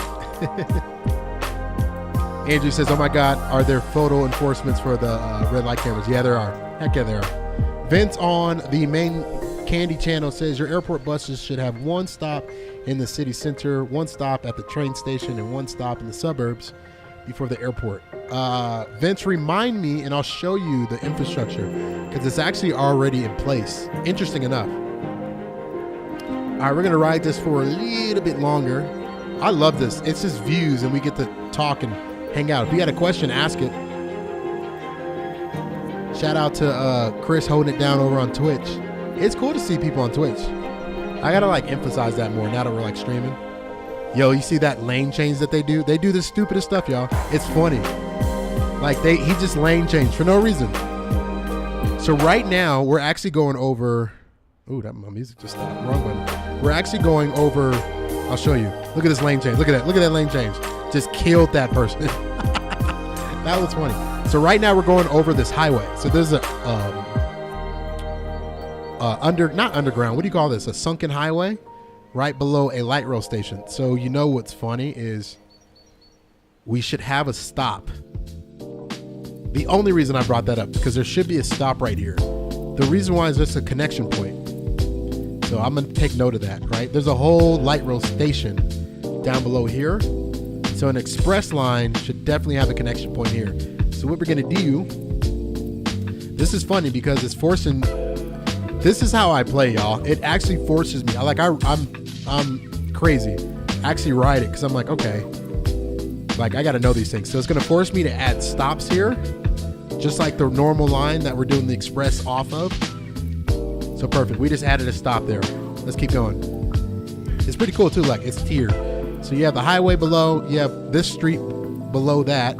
Andrew says, oh my God, are there photo enforcements for the red light cameras? Yeah, there are. Heck yeah, there are. Vince on the main Candy channel says your airport buses should have 1 stop in the city center, 1 stop at the train station, and 1 stop in the suburbs before the airport. Vince, remind me and I'll show you the infrastructure because it's actually already in place. Interesting enough. All right, we're going to ride this for a little bit longer. I love this. It's just views and we get to talk and hang out. If you had a question, ask it. Shout out to Chris holding it down over on Twitch. It's cool to see people on Twitch. I gotta like emphasize that more now that we're like streaming. Yo, you see that lane change that they do? They do the stupidest stuff, y'all. It's funny. Like he just lane changed for no reason. So right now we're actually going over. Ooh, my music just stopped. Wrong button. We're actually going over. I'll show you. Look at this lane change. Look at that. Look at that lane change. Just killed that person. That was funny. So right now we're going over this highway. So there's a not underground. What do you call this? A sunken highway right below a light rail station. So you know what's funny is we should have a stop. The only reason I brought that up is because there should be a stop right here. The reason why is just a connection point. So I'm going to take note of that, right? There's a whole light rail station down below here. So an express line should definitely have a connection point here. So what we're going to do, this is funny because it's forcing, this is how I play, y'all. It actually forces me. I'm crazy. I actually ride it because I'm like, okay, like I got to know these things. So it's going to force me to add stops here, just like the normal line that we're doing the express off of. So perfect. We just added a stop there. Let's keep going. It's pretty cool too. Like it's tiered. So you have the highway below, you have this street below that,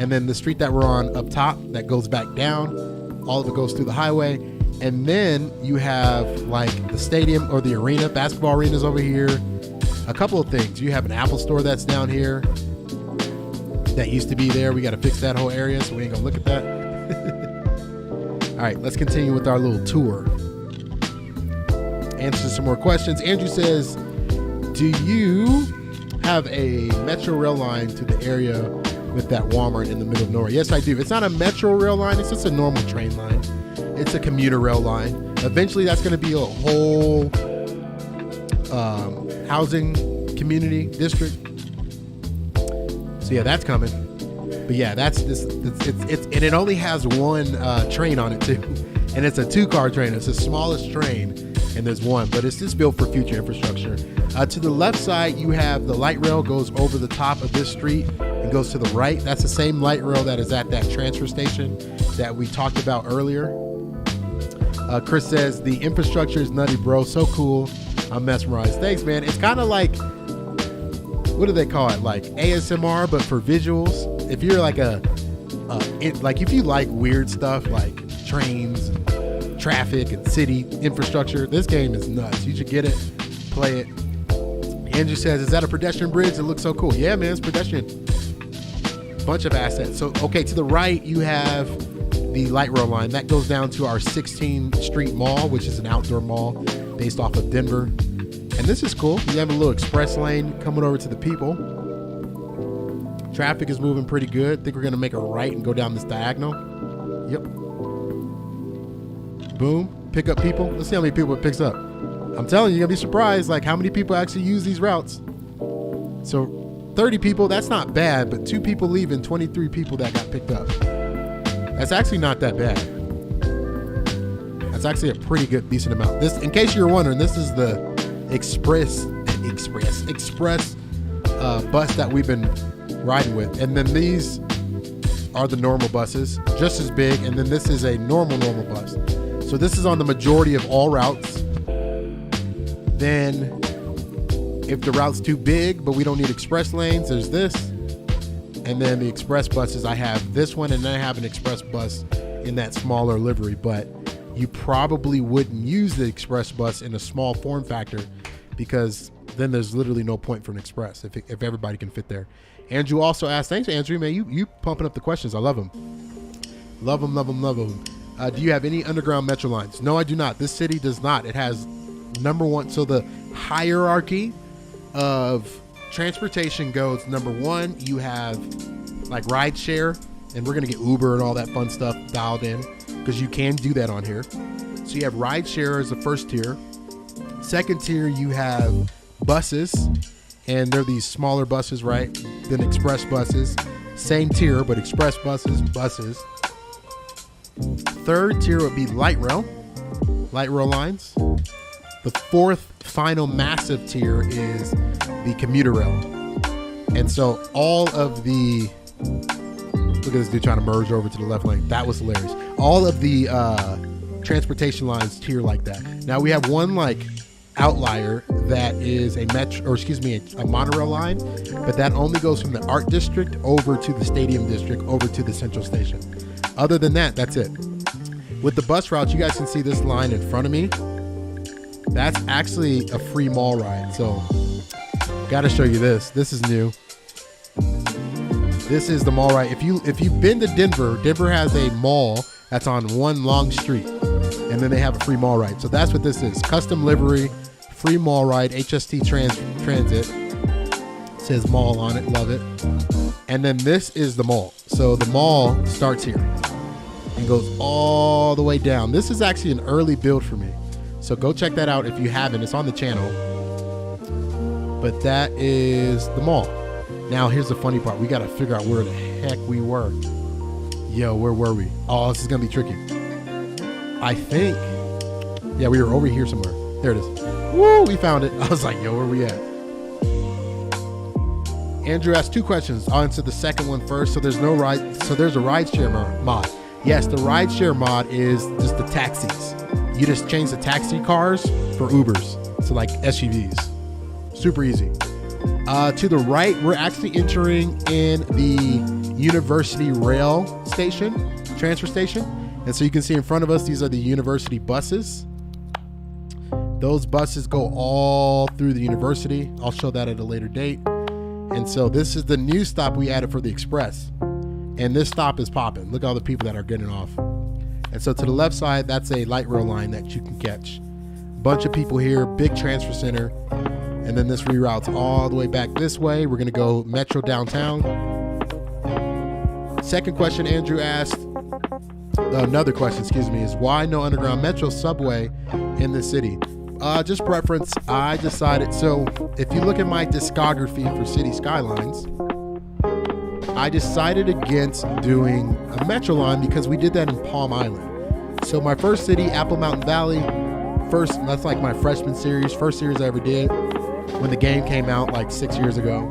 and And then the street that we're on up top that goes back down, all of it goes through the highway. And then you have like the stadium or the arena, basketball arenas over here. A couple of things. You have an Apple store that's down here that used to be there. We got to fix that whole area, so we ain't gonna look at that. All right, let's continue with our little tour. Answer some more questions. Andrew says, do you have a metro rail line to the area with that Walmart in the middle of nowhere? Yes, I do. It's not a metro rail line. It's just a normal train line. It's a commuter rail line. Eventually, that's going to be a whole housing community district. So yeah, that's coming. But yeah, that's this. It's and it only has one train on it too, and it's a 2-car train. It's the smallest train, and there's one. But it's just built for future infrastructure. To the left side, you have the light rail goes over the top of this street and goes to the right. That's the same light rail that is at that transfer station that we talked about earlier. Chris says, the infrastructure is nutty, bro. So cool. I'm mesmerized. Thanks, man. It's kind of like, what do they call it? Like ASMR, but for visuals. If you're like if you like weird stuff like trains and traffic and city infrastructure, this game is nuts. You should get it, play it. Andrew says, is that a pedestrian bridge? It looks so cool. Yeah, man, it's pedestrian. Bunch of assets. So, okay, to the right, you have the light rail line. That goes down to our 16th Street Mall, which is an outdoor mall based off of Denver. And this is cool. You have a little express lane coming over to the people. Traffic is moving pretty good. I think we're going to make a right and go down this diagonal. Yep. Boom. Pick up people. Let's see how many people it picks up. I'm telling you, you're going to be surprised like how many people actually use these routes. So 30 people, that's not bad, but 2 people leaving, 23 people that got picked up. That's actually not that bad. That's actually a pretty good, decent amount. This, in case you're wondering, this is the express bus that we've been riding with. And then these are the normal buses, just as big. And then this is a normal bus. So this is on the majority of all routes. Then if the route's too big, but we don't need express lanes, there's this. And then the express buses, I have this one, and then I have an express bus in that smaller livery. But you probably wouldn't use the express bus in a small form factor because then there's literally no point for an express if everybody can fit there. Andrew also asked, thanks, Andrew, man. You pumping up the questions. I love them. Love them. Do you have any underground metro lines? No, I do not. This city does not. It has number one. So the hierarchy of transportation goes, number one, you have like ride share, and we're going to get Uber and all that fun stuff dialed in because you can do that on here. So you have ride share as the first tier. Second tier, you have buses, and they're these smaller buses, right? Then express buses, same tier, but express buses. Third tier would be light rail lines. The fourth final massive tier is the commuter rail. And so all of the, look at this dude trying to merge over to the left lane. That was hilarious. All of the transportation lines tier like that. Now we have one like outlier that is a monorail line, but that only goes from the art district over to the stadium district over to the central station. Other than that, that's it. With the bus routes, you guys can see this line in front of me. That's actually a free mall ride. So gotta show you this. This is new. This is the mall ride. If you've been to Denver, Denver has a mall that's on one long street, and then they have a free mall ride. So that's what this is. Custom livery, free mall ride, HST Transit. It says mall on it. Love it. And then this is the mall. So the mall starts here and goes all the way down. This is actually an early build for me. So go check that out if you haven't. It's on the channel. But that is the mall. Now here's the funny part. We got to figure out where the heck we were. Yo, where were we? Oh, this is going to be tricky. I think, yeah, we were over here somewhere. There it is. Woo, we found it. I was like, yo, where we at? Andrew asked 2 questions. I'll answer the second one first. So there's no ride. So there's a rideshare mod. Yes, the rideshare mod is just the taxis. You just change the taxi cars for Ubers. So like SUVs. Super easy. To the right, we're actually entering in the University Rail Station, transfer station. And so you can see in front of us, these are the university buses. Those buses go all through the university. I'll show that at a later date. And so this is the new stop we added for the express. And this stop is popping. Look at all the people that are getting off. And so to the left side, that's a light rail line that you can catch. Bunch of people here, big transfer center. And then this reroutes all the way back this way. We're gonna go Metro downtown. Second question Andrew asked, another question, excuse me, is why no underground Metro subway in the city? Just preference. I decided, so if you look at my discography for City Skylines, I decided against doing a Metro line because we did that in Palm Island. So my first city, Apple Mountain Valley, that's like my freshman series, first series I ever did when the game came out like 6 years ago.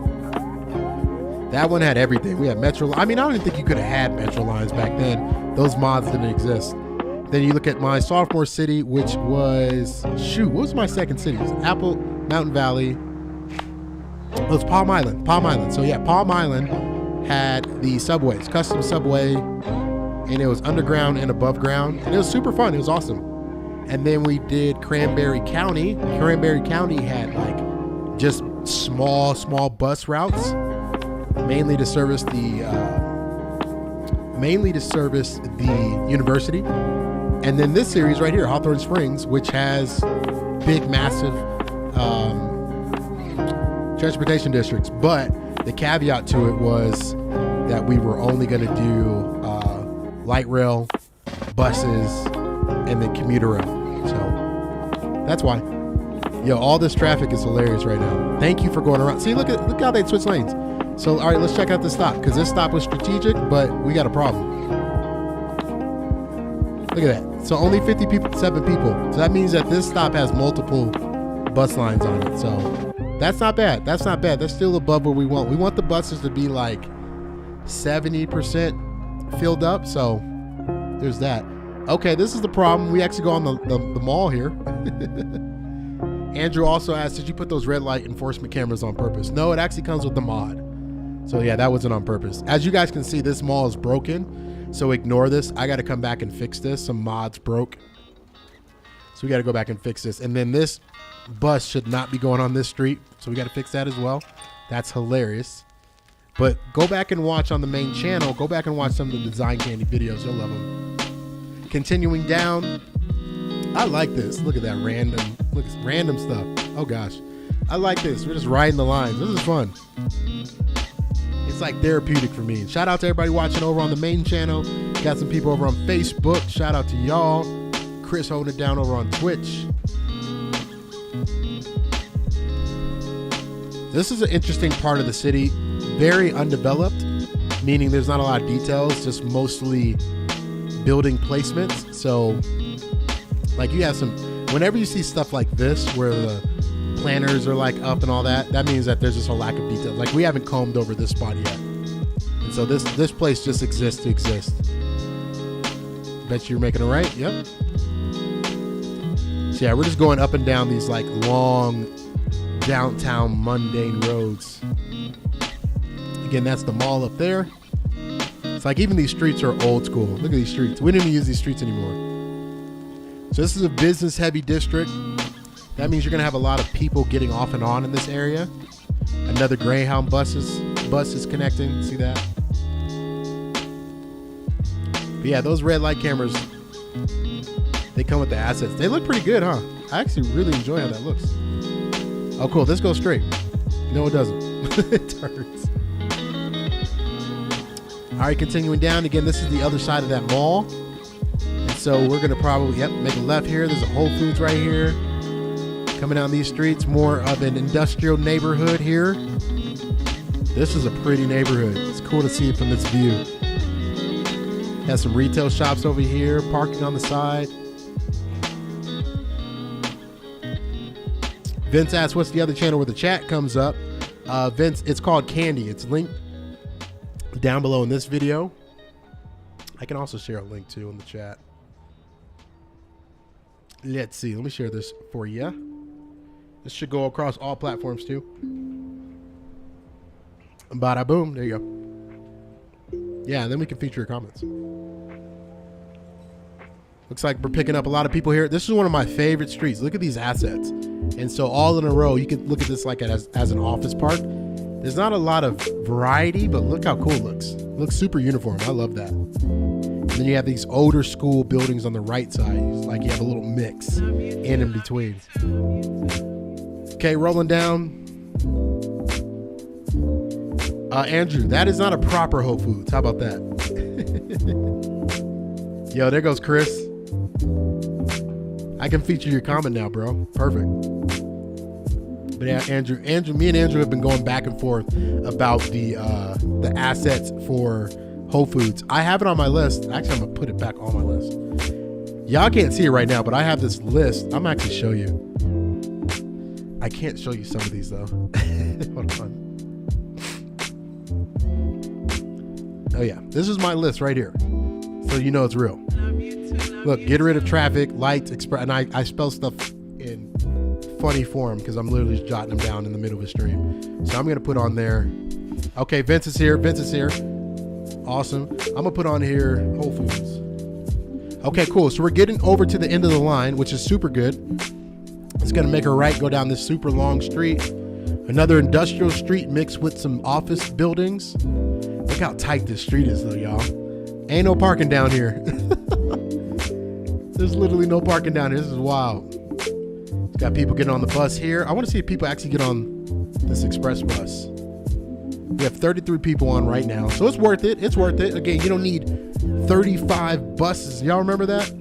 That one had everything. We had Metro. I mean, I don't even think you could have had Metro lines back then. Those mods didn't exist. Then you look at my sophomore city, which was, what was my second city? It was Apple Mountain Valley. It was Palm Island. So yeah, Palm Island had the subways, custom subway, and it was underground and above ground. And it was super fun. It was awesome. And then we did Cranberry County. Cranberry County had like just small bus routes, mainly to service the university. And then this series right here, Hawthorne Springs, which has big, massive transportation districts. But the caveat to it was that we were only going to do light rail, buses, and then commuter rail. So that's why. Yo, all this traffic is hilarious right now. Thank you for going around. See, look how they switch lanes. So, all right, let's check out the stop, because this stop was strategic, but we got a problem. Look at that. So only 57 people. So that means that this stop has multiple bus lines on it. So that's not bad. That's not bad. That's still above what we want. We want the buses to be like 70% filled up. So there's that. Okay, this is the problem. We actually go on the mall here. Andrew also asked, did you put those red light enforcement cameras on purpose? No, it actually comes with the mod. So yeah, that wasn't on purpose. As you guys can see, this mall is broken. So ignore this. I got to come back and fix this. Some mods broke. So we got to go back and fix this. And then this bus should not be going on this street. So we got to fix that as well. That's hilarious. But go back and watch on the main channel. Go back and watch some of the Design Candy videos. You'll love them. Continuing down. I like this. Look at that random stuff. Oh gosh. I like this. We're just riding the lines. This is fun. It's like therapeutic for me. Shout out to everybody watching over on the main channel. Got some people over on Facebook. Shout out to y'all. Chris holding it down over on Twitch. This is an interesting part of the city. Very undeveloped, meaning there's not a lot of details, just mostly building placements. So like you have some, whenever you see stuff like this where the planners are like up and all that, that means that there's just a lack of detail. Like we haven't combed over this spot yet. And so this place just exists to exist. Bet you're making it right. Yep. So yeah, we're just going up and down these like long downtown mundane roads. Again, that's the mall up there. It's like even these streets are old school. Look at these streets. We don't even use these streets anymore. So this is a business heavy district. That means you're gonna have a lot of people getting off and on in this area. Another Greyhound bus is connecting. See that? But yeah, those red light cameras, they come with the assets. They look pretty good, huh? I actually really enjoy how that looks. Oh, cool. This goes straight. No, it doesn't. It turns. All right, continuing down. Again, this is the other side of that mall. And so we're going to probably, make a left here. There's a Whole Foods right here. Coming down these streets, more of an industrial neighborhood here. This is a pretty neighborhood. It's cool to see it from this view. Has some retail shops over here, parking on the side. Vince asked, what's the other channel where the chat comes up? Vince, it's called Candy. It's linked down below in this video. I can also share a link too in the chat. Let's see. Let me share this for you. This should go across all platforms too. Bada boom. There you go. Yeah, and then we can feature your comments. Looks like we're picking up a lot of people here. This is one of my favorite streets. Look at these assets. And so all in a row, you can look at this like as an office park. There's not a lot of variety, but look how cool it looks. It looks super uniform. I love that. And then you have these older school buildings on the right side. It's like you have a little mix in between. Okay, rolling down. Andrew, that is not a proper Whole Foods. How about that? Yo, there goes Chris. I can feature your comment now, bro. Perfect. But yeah, Andrew, me and Andrew have been going back and forth about the assets for Whole Foods. I have it on my list. Actually, I'm gonna put it back on my list. Y'all can't see it right now, but I have this list. I'm actually show you. I can't show you some of these though. Hold on. Oh yeah, this is my list right here, so you know it's real. Look, get rid of traffic, lights, express, and I spell stuff in funny form because I'm literally just jotting them down in the middle of a stream. So I'm gonna put on there. Okay, Vince is here. Awesome. I'm gonna put on here Whole Foods. Okay, cool. So we're getting over to the end of the line, which is super good. It's gonna make a right go down this super long street. Another industrial street mixed with some office buildings. Look how tight this street is though, y'all. Ain't no parking down here. There's literally no parking down here. This is wild. Got people getting on the bus here. I want to see if people actually get on this express bus. We have 33 people on right now, so it's worth it. It's worth it. Again, you don't need 35 buses. Y'all remember that?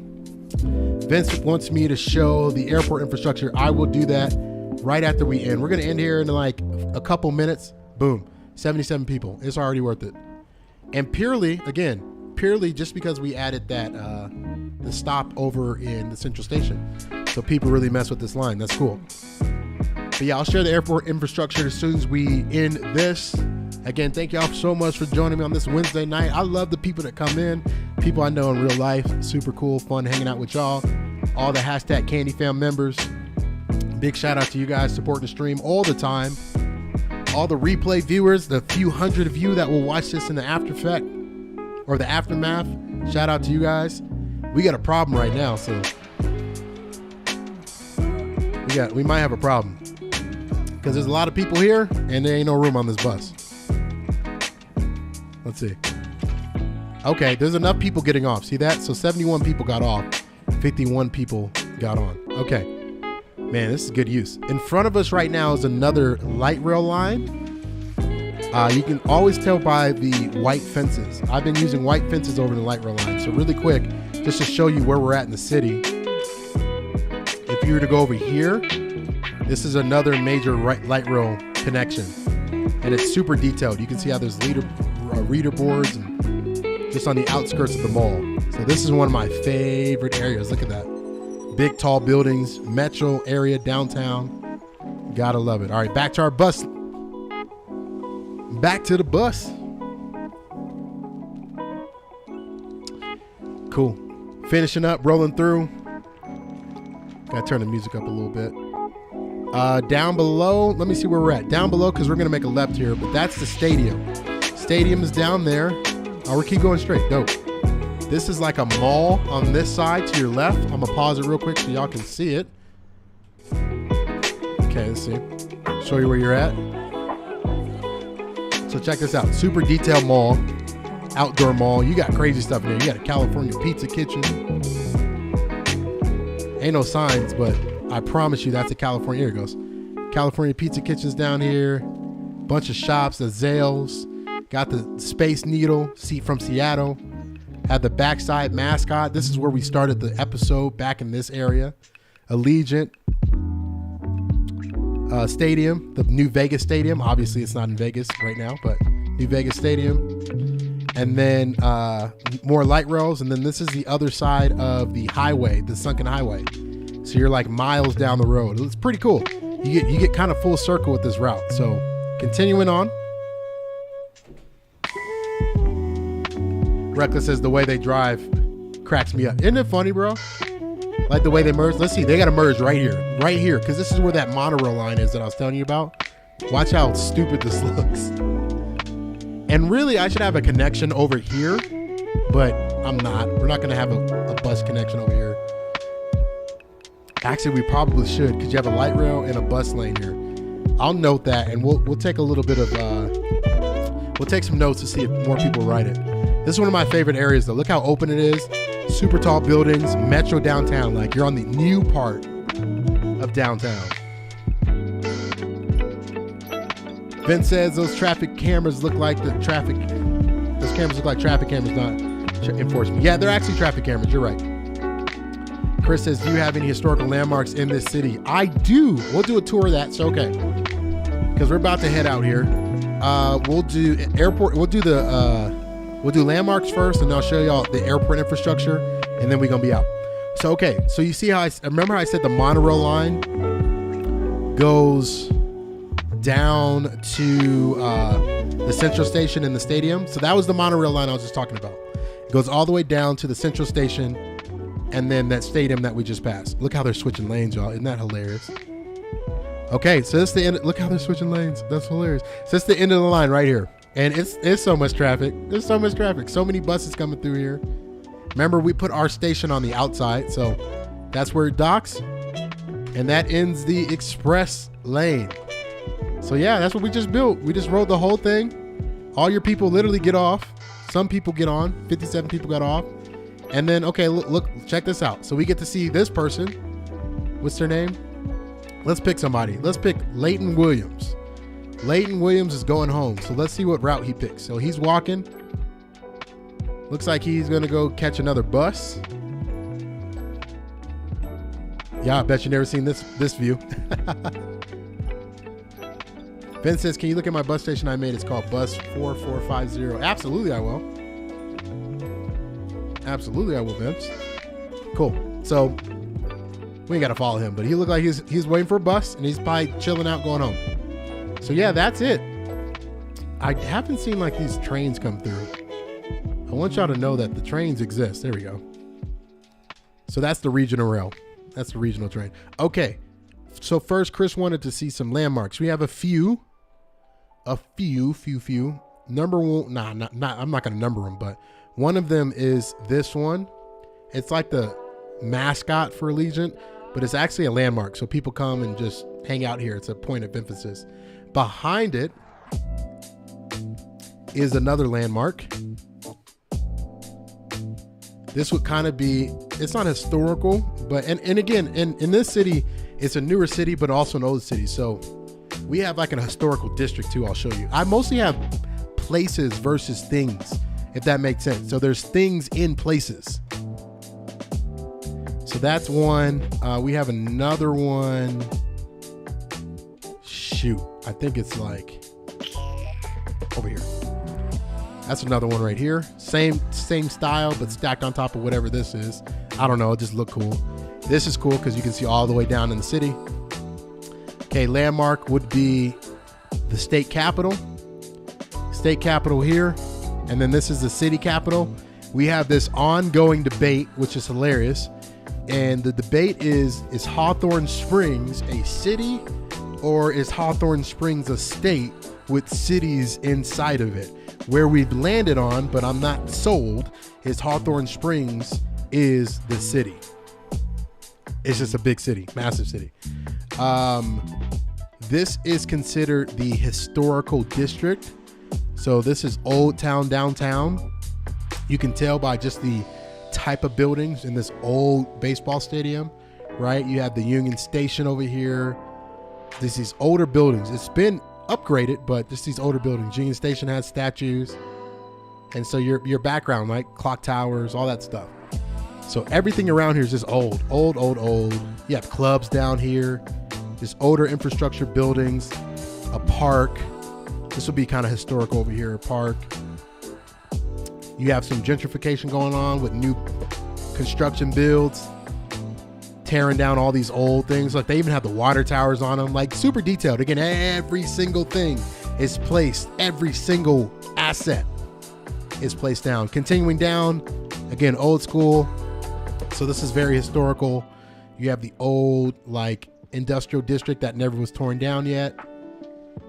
Vince wants me to show the airport infrastructure. I will do that right after we end. We're going to end here in like a couple minutes. Boom. 77 people. It's already worth it. And purely just because we added that the stop over in the Central Station. So people really mess with this line. That's cool. But yeah, I'll share the airport infrastructure as soon as we end this. Again, thank y'all so much for joining me on this Wednesday night. I love the people that come in, people I know in real life. Super cool, fun hanging out with y'all. All the hashtag Candy Fam members. Big shout out to you guys supporting the stream all the time. All the replay viewers, the few hundred of you that will watch this in the after effect or the aftermath. Shout out to you guys. We got a problem right now, so we might have a problem because there's a lot of people here and there ain't no room on this bus. Let's see. Okay, there's enough people getting off. See that? So 71 people got off, 51 people got on. Okay, man, this is good use. In front of us right now is another light rail line. You can always tell by the white fences. I've been using white fences over the light rail line. So really quick, just to show you where we're at in the city. If you were to go over here, this is another major light rail connection. And it's super detailed. You can see how there's reader boards and just on the outskirts of the mall. So this is one of my favorite areas. Look at that. Big, tall buildings, metro area, downtown. Gotta love it. All right, back to our bus. Back to the bus. Cool. Finishing up, rolling through. Gotta turn the music up a little bit. Down below, let me see where we're at. Down below, because we're gonna make a left here, but that's the stadium. Stadium is down there. Oh, we keep going straight. Dope. This is like a mall on this side to your left. I'm gonna pause it real quick so y'all can see it. Okay, let's see. Show you where you're at. So check this out. Super detailed mall. Outdoor mall. You got crazy stuff in there. You got a California pizza kitchen. Ain't no signs, but I promise you that's a California. Here it goes. California pizza kitchens down here. Bunch of shops. The Zales. Got the Space Needle seat from Seattle. Had the backside mascot. This is where we started the episode, back in this area. Allegiant Stadium, the New Vegas Stadium. Obviously, it's not in Vegas right now, but New Vegas Stadium. And then more light rails. And then this is the other side of the highway, the sunken highway. So you're like miles down the road. It's pretty cool. You get kind of full circle with this route. So continuing on. Reckless says the way they drive cracks me up. Isn't it funny, bro? Like the way they merge. Let's see. They got to merge right here. Because this is where that monorail line is that I was telling you about. Watch how stupid this looks. And really, I should have a connection over here, but I'm not. We're not going to have a bus connection over here. Actually, we probably should, because you have a light rail and a bus lane here. I'll note that, and we'll take a little bit of we'll take some notes to see if more people write it. This is one of my favorite areas, though. Look how open it is. Super tall buildings, metro downtown. Like you're on the new part of downtown. Ben says those traffic cameras look like the traffic. Those cameras look like traffic cameras, not enforcement. Yeah, they're actually traffic cameras. You're right. Chris says, do you have any historical landmarks in this city? I do. We'll do a tour of that. So, okay. Because we're about to head out here. We'll do airport. We'll do landmarks first, and I'll show y'all the airport infrastructure, and then we're going to be out. So, okay. So you see how remember how I said the monorail line goes down to the Central Station and the stadium? So that was the monorail line I was just talking about. It goes all the way down to the Central Station and then that stadium that we just passed. Look how they're switching lanes, y'all. Isn't that hilarious? Okay, so this is the end. Look how they're switching lanes. That's hilarious. So it's the end of the line right here. And it's so much traffic. There's so much traffic. So many buses coming through here. Remember, we put our station on the outside, so that's where it docks. And that ends the express lane. So yeah, that's what we just built. We just rode the whole thing. All your people literally get off. Some people get on. 57 people got off. And then, okay, look, check this out. So we get to see this person. What's their name? Let's pick somebody. Let's pick Leighton Williams. Leighton Williams is going home. So let's see what route he picks. So he's walking. Looks like he's going to go catch another bus. Yeah, I bet you never seen this view. Ben says, can you look at my bus station I made? It's called Bus 4450. Absolutely, I will. Absolutely, I will, Vince. Cool. So we ain't got to follow him, but he looked like he's waiting for a bus, and he's probably chilling out going home. So yeah, that's it. I haven't seen like these trains come through. I want y'all to know that the trains exist. There we go. So that's the regional rail. That's the regional train. Okay. So first, Chris wanted to see some landmarks. We have a few. Number one, I'm not going to number them, but one of them is this one. It's like the mascot for Allegiant, but it's actually a landmark. So people come and just hang out here. It's a point of emphasis. Behind it is another landmark. This would kind of be, it's not historical, but, and again, in this city, it's a newer city, but also an old city. So we have like an historical district too. I'll show you. I mostly have places versus things, if that makes sense. So there's things in places. So that's one. We have another one. Shoot, I think it's like over here. That's another one right here. Same style, but stacked on top of whatever this is. I don't know. It just looked cool. This is cool because you can see all the way down in the city. Okay, landmark would be the state capitol. State capitol here. And then this is the city capitol. We have this ongoing debate, which is hilarious. And the debate is Hawthorne Springs a city or is Hawthorne Springs a state with cities inside of it? Where we've landed on, but I'm not sold, is Hawthorne Springs is the city. It's just a big city, massive city. This is considered the historical district. So this is Old Town downtown. You can tell by just the type of buildings in this old baseball stadium, right? You have the Union Station over here. There's these older buildings. It's been upgraded, but just these older buildings. Union Station has statues. And so your background, like clock towers, all that stuff. So everything around here is just old. You have clubs down here, just older infrastructure buildings, a park. This will be kind of historical over here, a park. You have some gentrification going on with new construction builds, tearing down all these old things. Like they even have the water towers on them, like super detailed. Again, every single thing is placed. Every single asset is placed down. Continuing down, again, old school. So this is very historical. You have the old like industrial district that never was torn down yet.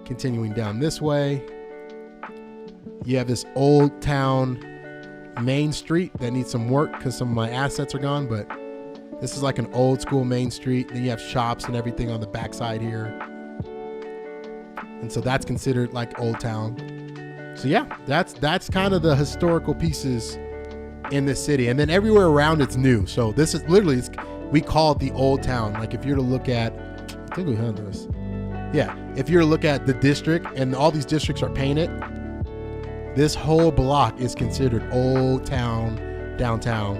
Continuing down this way. You have this old town main street that needs some work because some of my assets are gone, but this is like an old school main street. Then you have shops and everything on the backside here. And so that's considered like old town. So yeah, that's kind of the historical pieces in this city. And then everywhere around it's new. So this is literally, we call it the old town. Like if you're to look at, I think we had this. Yeah, if you're to look at the district and all these districts are painted, this whole block is considered old town, downtown.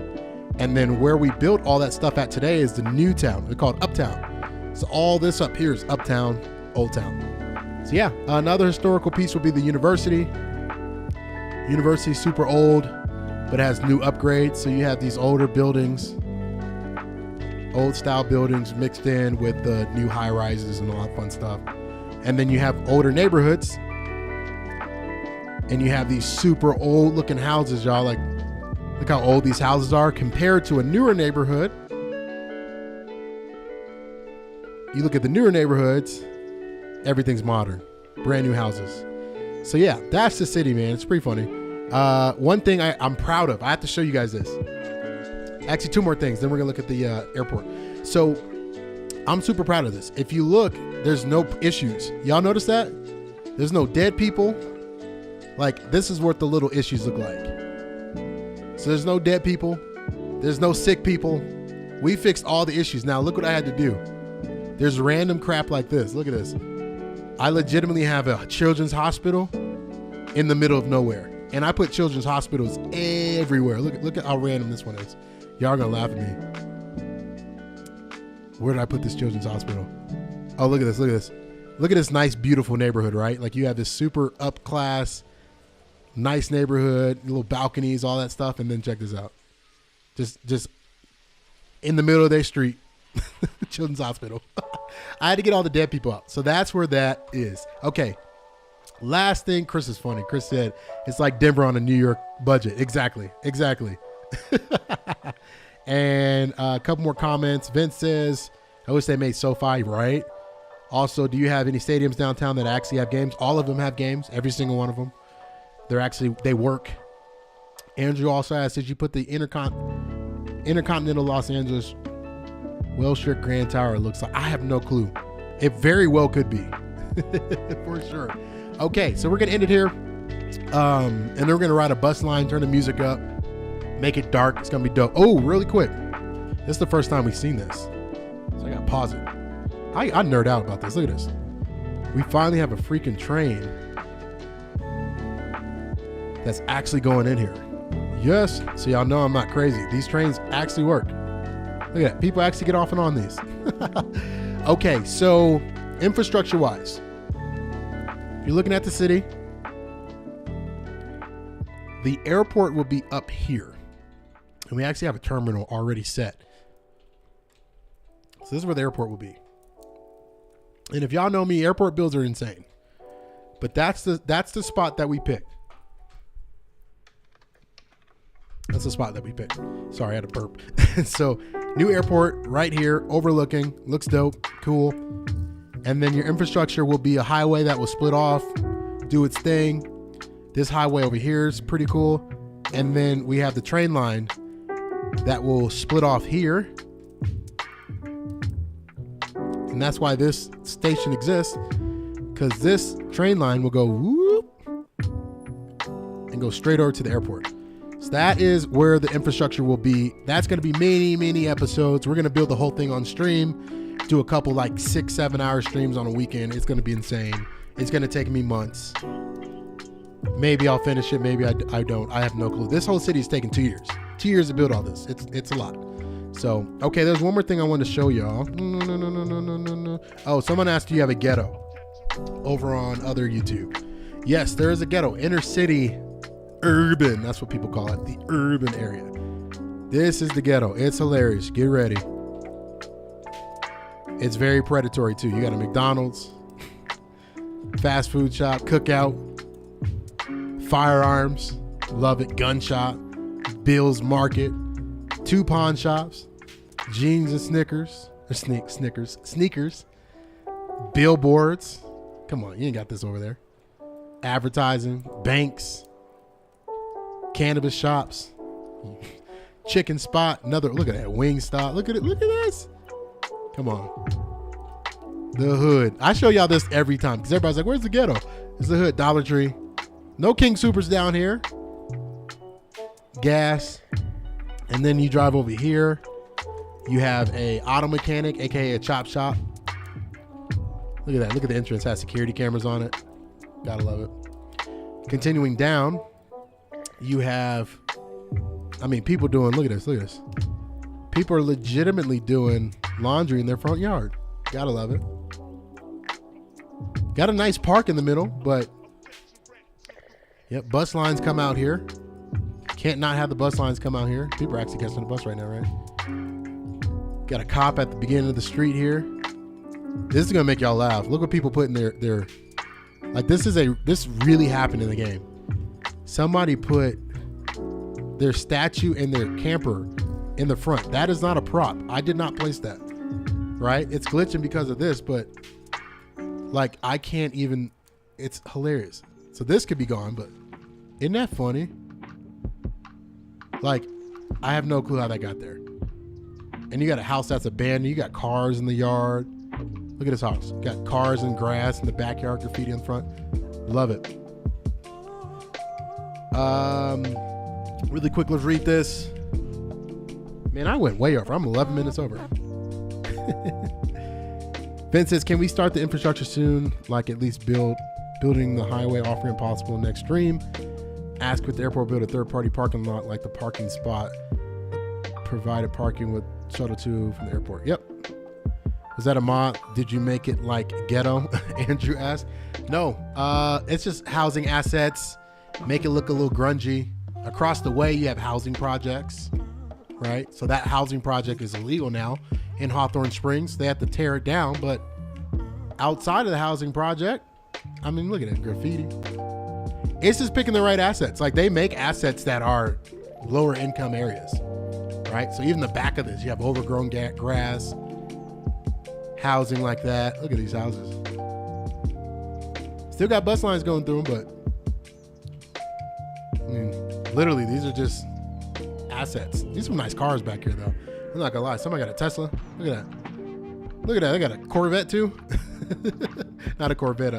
And then where we built all that stuff at today is the new town. They're called uptown. So all this up here is uptown, old town. So yeah, another historical piece will be the university. University is super old, but has new upgrades. So you have these older buildings, old style buildings mixed in with the new high rises and all that fun stuff. And then you have older neighborhoods, and you have these super old looking houses, y'all. Like, look how old these houses are compared to a newer neighborhood. You look at the newer neighborhoods, everything's modern, brand new houses. So yeah, that's the city, man. It's pretty funny. One thing I'm proud of, I have to show you guys this. Actually, two more things, then we're gonna look at the airport. So I'm super proud of this. If you look, there's no issues. Y'all notice that? There's no dead people. Like, this is what the little issues look like. So there's no dead people. There's no sick people. We fixed all the issues. Now look what I had to do. There's random crap like this. Look at this. I legitimately have a children's hospital in the middle of nowhere. And I put children's hospitals everywhere. Look at how random this one is. Y'all are gonna laugh at me. Where did I put this children's hospital? Oh, look at this, look at this. Look at this nice, beautiful neighborhood, right? Like you have this super up class, nice neighborhood, little balconies, all that stuff. And then check this out. Just in the middle of their street, children's hospital. I had to get all the dead people out. So that's where that is. Okay. Last thing, Chris is funny. Chris said, it's like Denver on a New York budget. Exactly. And a couple more comments. Vince says, I wish they made SoFi, right? Also, do you have any stadiums downtown that actually have games? All of them have games. Every single one of them. They work. Andrew also asked, did you put the Intercontinental Los Angeles Well-Strip Grand Tower looks like? I have no clue. It very well could be. For sure. Okay, so we're going to end it here. And then we're going to ride a bus line, turn the music up, make it dark. It's going to be dope. Oh, really quick. This is the first time we've seen this. So I got to pause it. I nerd out about this. Look at this. We finally have a freaking train that's actually going in here. Yes. So y'all know I'm not crazy. These trains actually work. Look at that. People actually get off and on these. Okay, so infrastructure-wise, if you're looking at the city, the airport will be up here. And we actually have a terminal already set. So this is where the airport will be. And if y'all know me, airport bills are insane. But that's the spot that we picked. That's the spot that we picked. Sorry, I had a burp. So new airport right here, overlooking, looks dope, cool. And then your infrastructure will be a highway that will split off, do its thing. This highway over here is pretty cool. And then we have the train line that will split off here. And that's why this station exists, because this train line will go whoop and go straight over to the airport. So that is where the infrastructure will be. That's going to be many episodes. We're going to build the whole thing on stream, do a couple like 6-7 hour streams on a weekend. It's going to be insane. It's going to take me months. Maybe I'll finish it. Maybe I don't. I have no clue. This whole city is taking 2 years. 2 years to build all this. It's a lot. So, okay, there's one more thing I want to show y'all. No. Oh, someone asked, do you have a ghetto over on other YouTube? Yes, there is a ghetto. Inner city, urban. That's what people call it. The urban area. This is the ghetto. It's hilarious. Get ready. It's very predatory too. You got a McDonald's, fast food shop, cookout, firearms. Love it. Gun shop, Bill's Market, 2 pawn shops, jeans and Snickers, sneakers, billboards. Come on, you ain't got this over there. Advertising, banks, cannabis shops, chicken spot, another, look at that, wing stop. Look at it. Look at this. Come on. The hood. I show y'all this every time because everybody's like, where's the ghetto? It's the hood. Dollar Tree. No King Supers down here. Gas. And then you drive over here. You have a auto mechanic, aka a chop shop. Look at that. Look at the entrance. Has security cameras on it. Gotta love it. Continuing down, you have, I mean, people doing, look at this, look at this. People are legitimately doing laundry in their front yard. Gotta love it. Got a nice park in the middle, but yep, bus lines come out here. Can't not have the bus lines come out here. People are actually catching the bus right now, right? Got a cop at the beginning of the street here. This is gonna make y'all laugh. Look what people put in their like this really happened in the game. Somebody put their statue and their camper in the front. That is not a prop. I did not place that. Right? It's glitching because of this, but like I can't even, it's hilarious. So this could be gone, but isn't that funny? Like, I have no clue how that got there. And you got a house that's abandoned. You got cars in the yard. Look at this house. You got cars and grass in the backyard, graffiti in front. Love it. Really quick, let's read this. Man, I went way over. I'm 11 minutes over. Vince says, can we start the infrastructure soon? Like at least building the highway off-ramp possible next stream. Ask with the airport build a third-party parking lot like the parking spot. Provided parking with shuttle to from the airport. Yep. Was that a mod? Did you make it like ghetto? Andrew asked. No, it's just housing assets. Make it look a little grungy. Across the way, you have housing projects, right? So that housing project is illegal now in Hawthorne Springs. They have to tear it down, but outside of the housing project, I mean, look at it, graffiti. It's just picking the right assets. Like they make assets that are lower income areas, right? So even the back of this, you have overgrown grass, housing like that. Look at these houses. Still got bus lines going through them, but I mean, literally, these are just assets. These are some nice cars back here, though. I'm not gonna lie. Somebody got a Tesla. Look at that. Look at that. They got a Corvette too. Not a Corvette.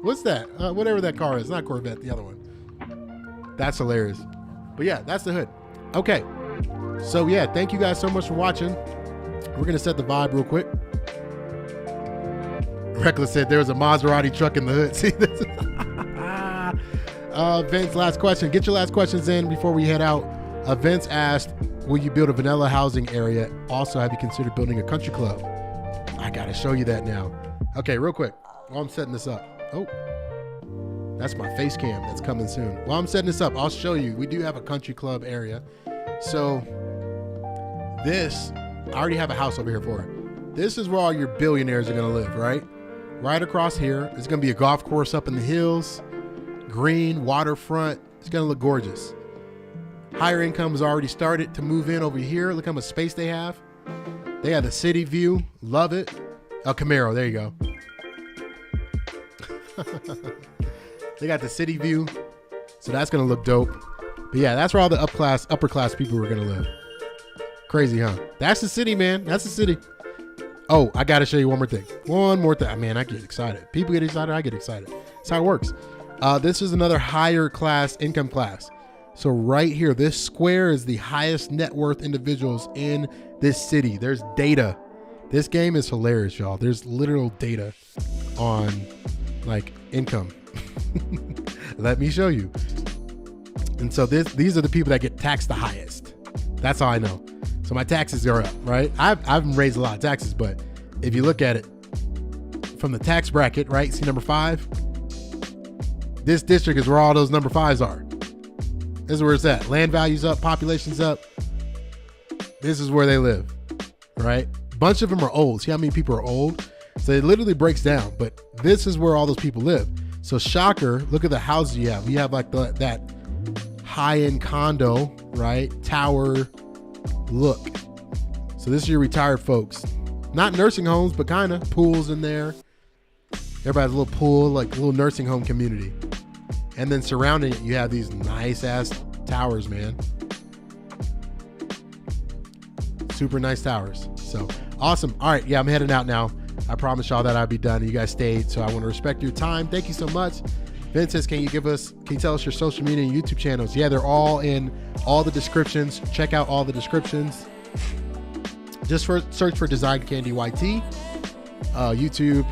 What's that? Whatever that car is. Not Corvette. The other one. That's hilarious. But yeah, that's the hood. Okay. So yeah, thank you guys so much for watching. We're gonna set the vibe real quick. Reckless said there was a Maserati truck in the hood. See this? Vince, last question. Get your last questions in before we head out. Vince asked, will you build a vanilla housing area? Also, have you considered building a country club? I gotta show you that now. Okay, real quick, while I'm setting this up. Oh, that's my face cam that's coming soon. While I'm setting this up, I'll show you. We do have a country club area. So this, I already have a house over here for it. This is where all your billionaires are gonna live, right? Right across here. There's gonna be a golf course up in the hills. Green, waterfront. It's gonna look gorgeous. Higher income has already started to move in over here. Look how much space they have. They have the city view. Love it. A Camaro, there you go. They got the city view. So that's gonna look dope. But yeah, that's where all the upper class people are gonna live. Crazy, huh? That's the city, man. That's the city. Oh, I gotta show you one more thing. One more thing. Man, I get excited. People get excited, I get excited. That's how it works. This is another higher class income class. So right here, this square is the highest net worth individuals in this city. There's data. This game is hilarious, y'all. There's literal data on like income. Let me show you. And so these are the people that get taxed the highest. That's how I know. So my taxes are up, right? I've raised a lot of taxes, but if you look at it from the tax bracket, right? See number 5? This district is where all those number 5s are. This is where it's at. Land value's up, population's up. This is where they live, right? Bunch of them are old. See how many people are old? So it literally breaks down, but this is where all those people live. So shocker, look at the houses you have. You have like that high-end condo, right? Tower look. So this is your retired folks. Not nursing homes, but kind of pools in there. Everybody has a little pool, like a little nursing home community. And then surrounding it, you have these nice ass towers, man. Super nice towers. So awesome. All right. Yeah, I'm heading out now. I promised y'all that I'd be done. You guys stayed. So I want to respect your time. Thank you so much. Vince says, can you tell us your social media and YouTube channels? Yeah, they're all in all the descriptions. Check out all the descriptions. Just search for Design Candy YT. YouTube,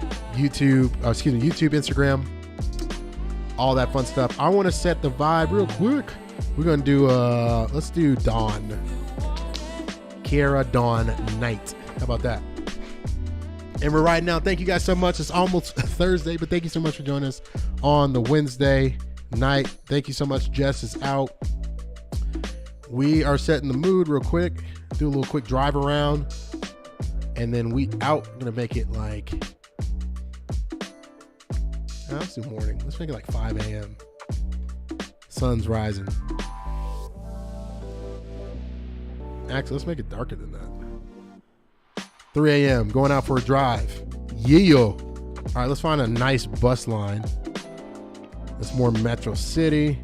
Instagram, all that fun stuff. I want to set the vibe real quick. We're going to do, let's do Dawn. Kiara Dawn Night. How about that? And we're riding out. Thank you guys so much. It's almost Thursday, but thank you so much for joining us on the Wednesday night. Thank you so much. Jess is out. We are setting the mood real quick. Do a little quick drive around. And then we out. I'm going to make it like, let's do morning. Let's make it like 5 a.m. Sun's rising. Actually, let's make it darker than that. 3 a.m. going out for a drive. Yeah. All right, let's find a nice bus line. That's more Metro City.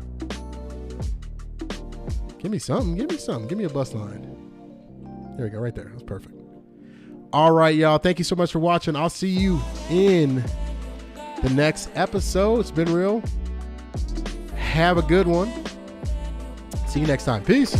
Give me something. Give me something. Give me a bus line. There we go. Right there. That's perfect. All right, y'all. Thank you so much for watching. I'll see you in the next episode. It's been real. Have a good one. See you next time. Peace.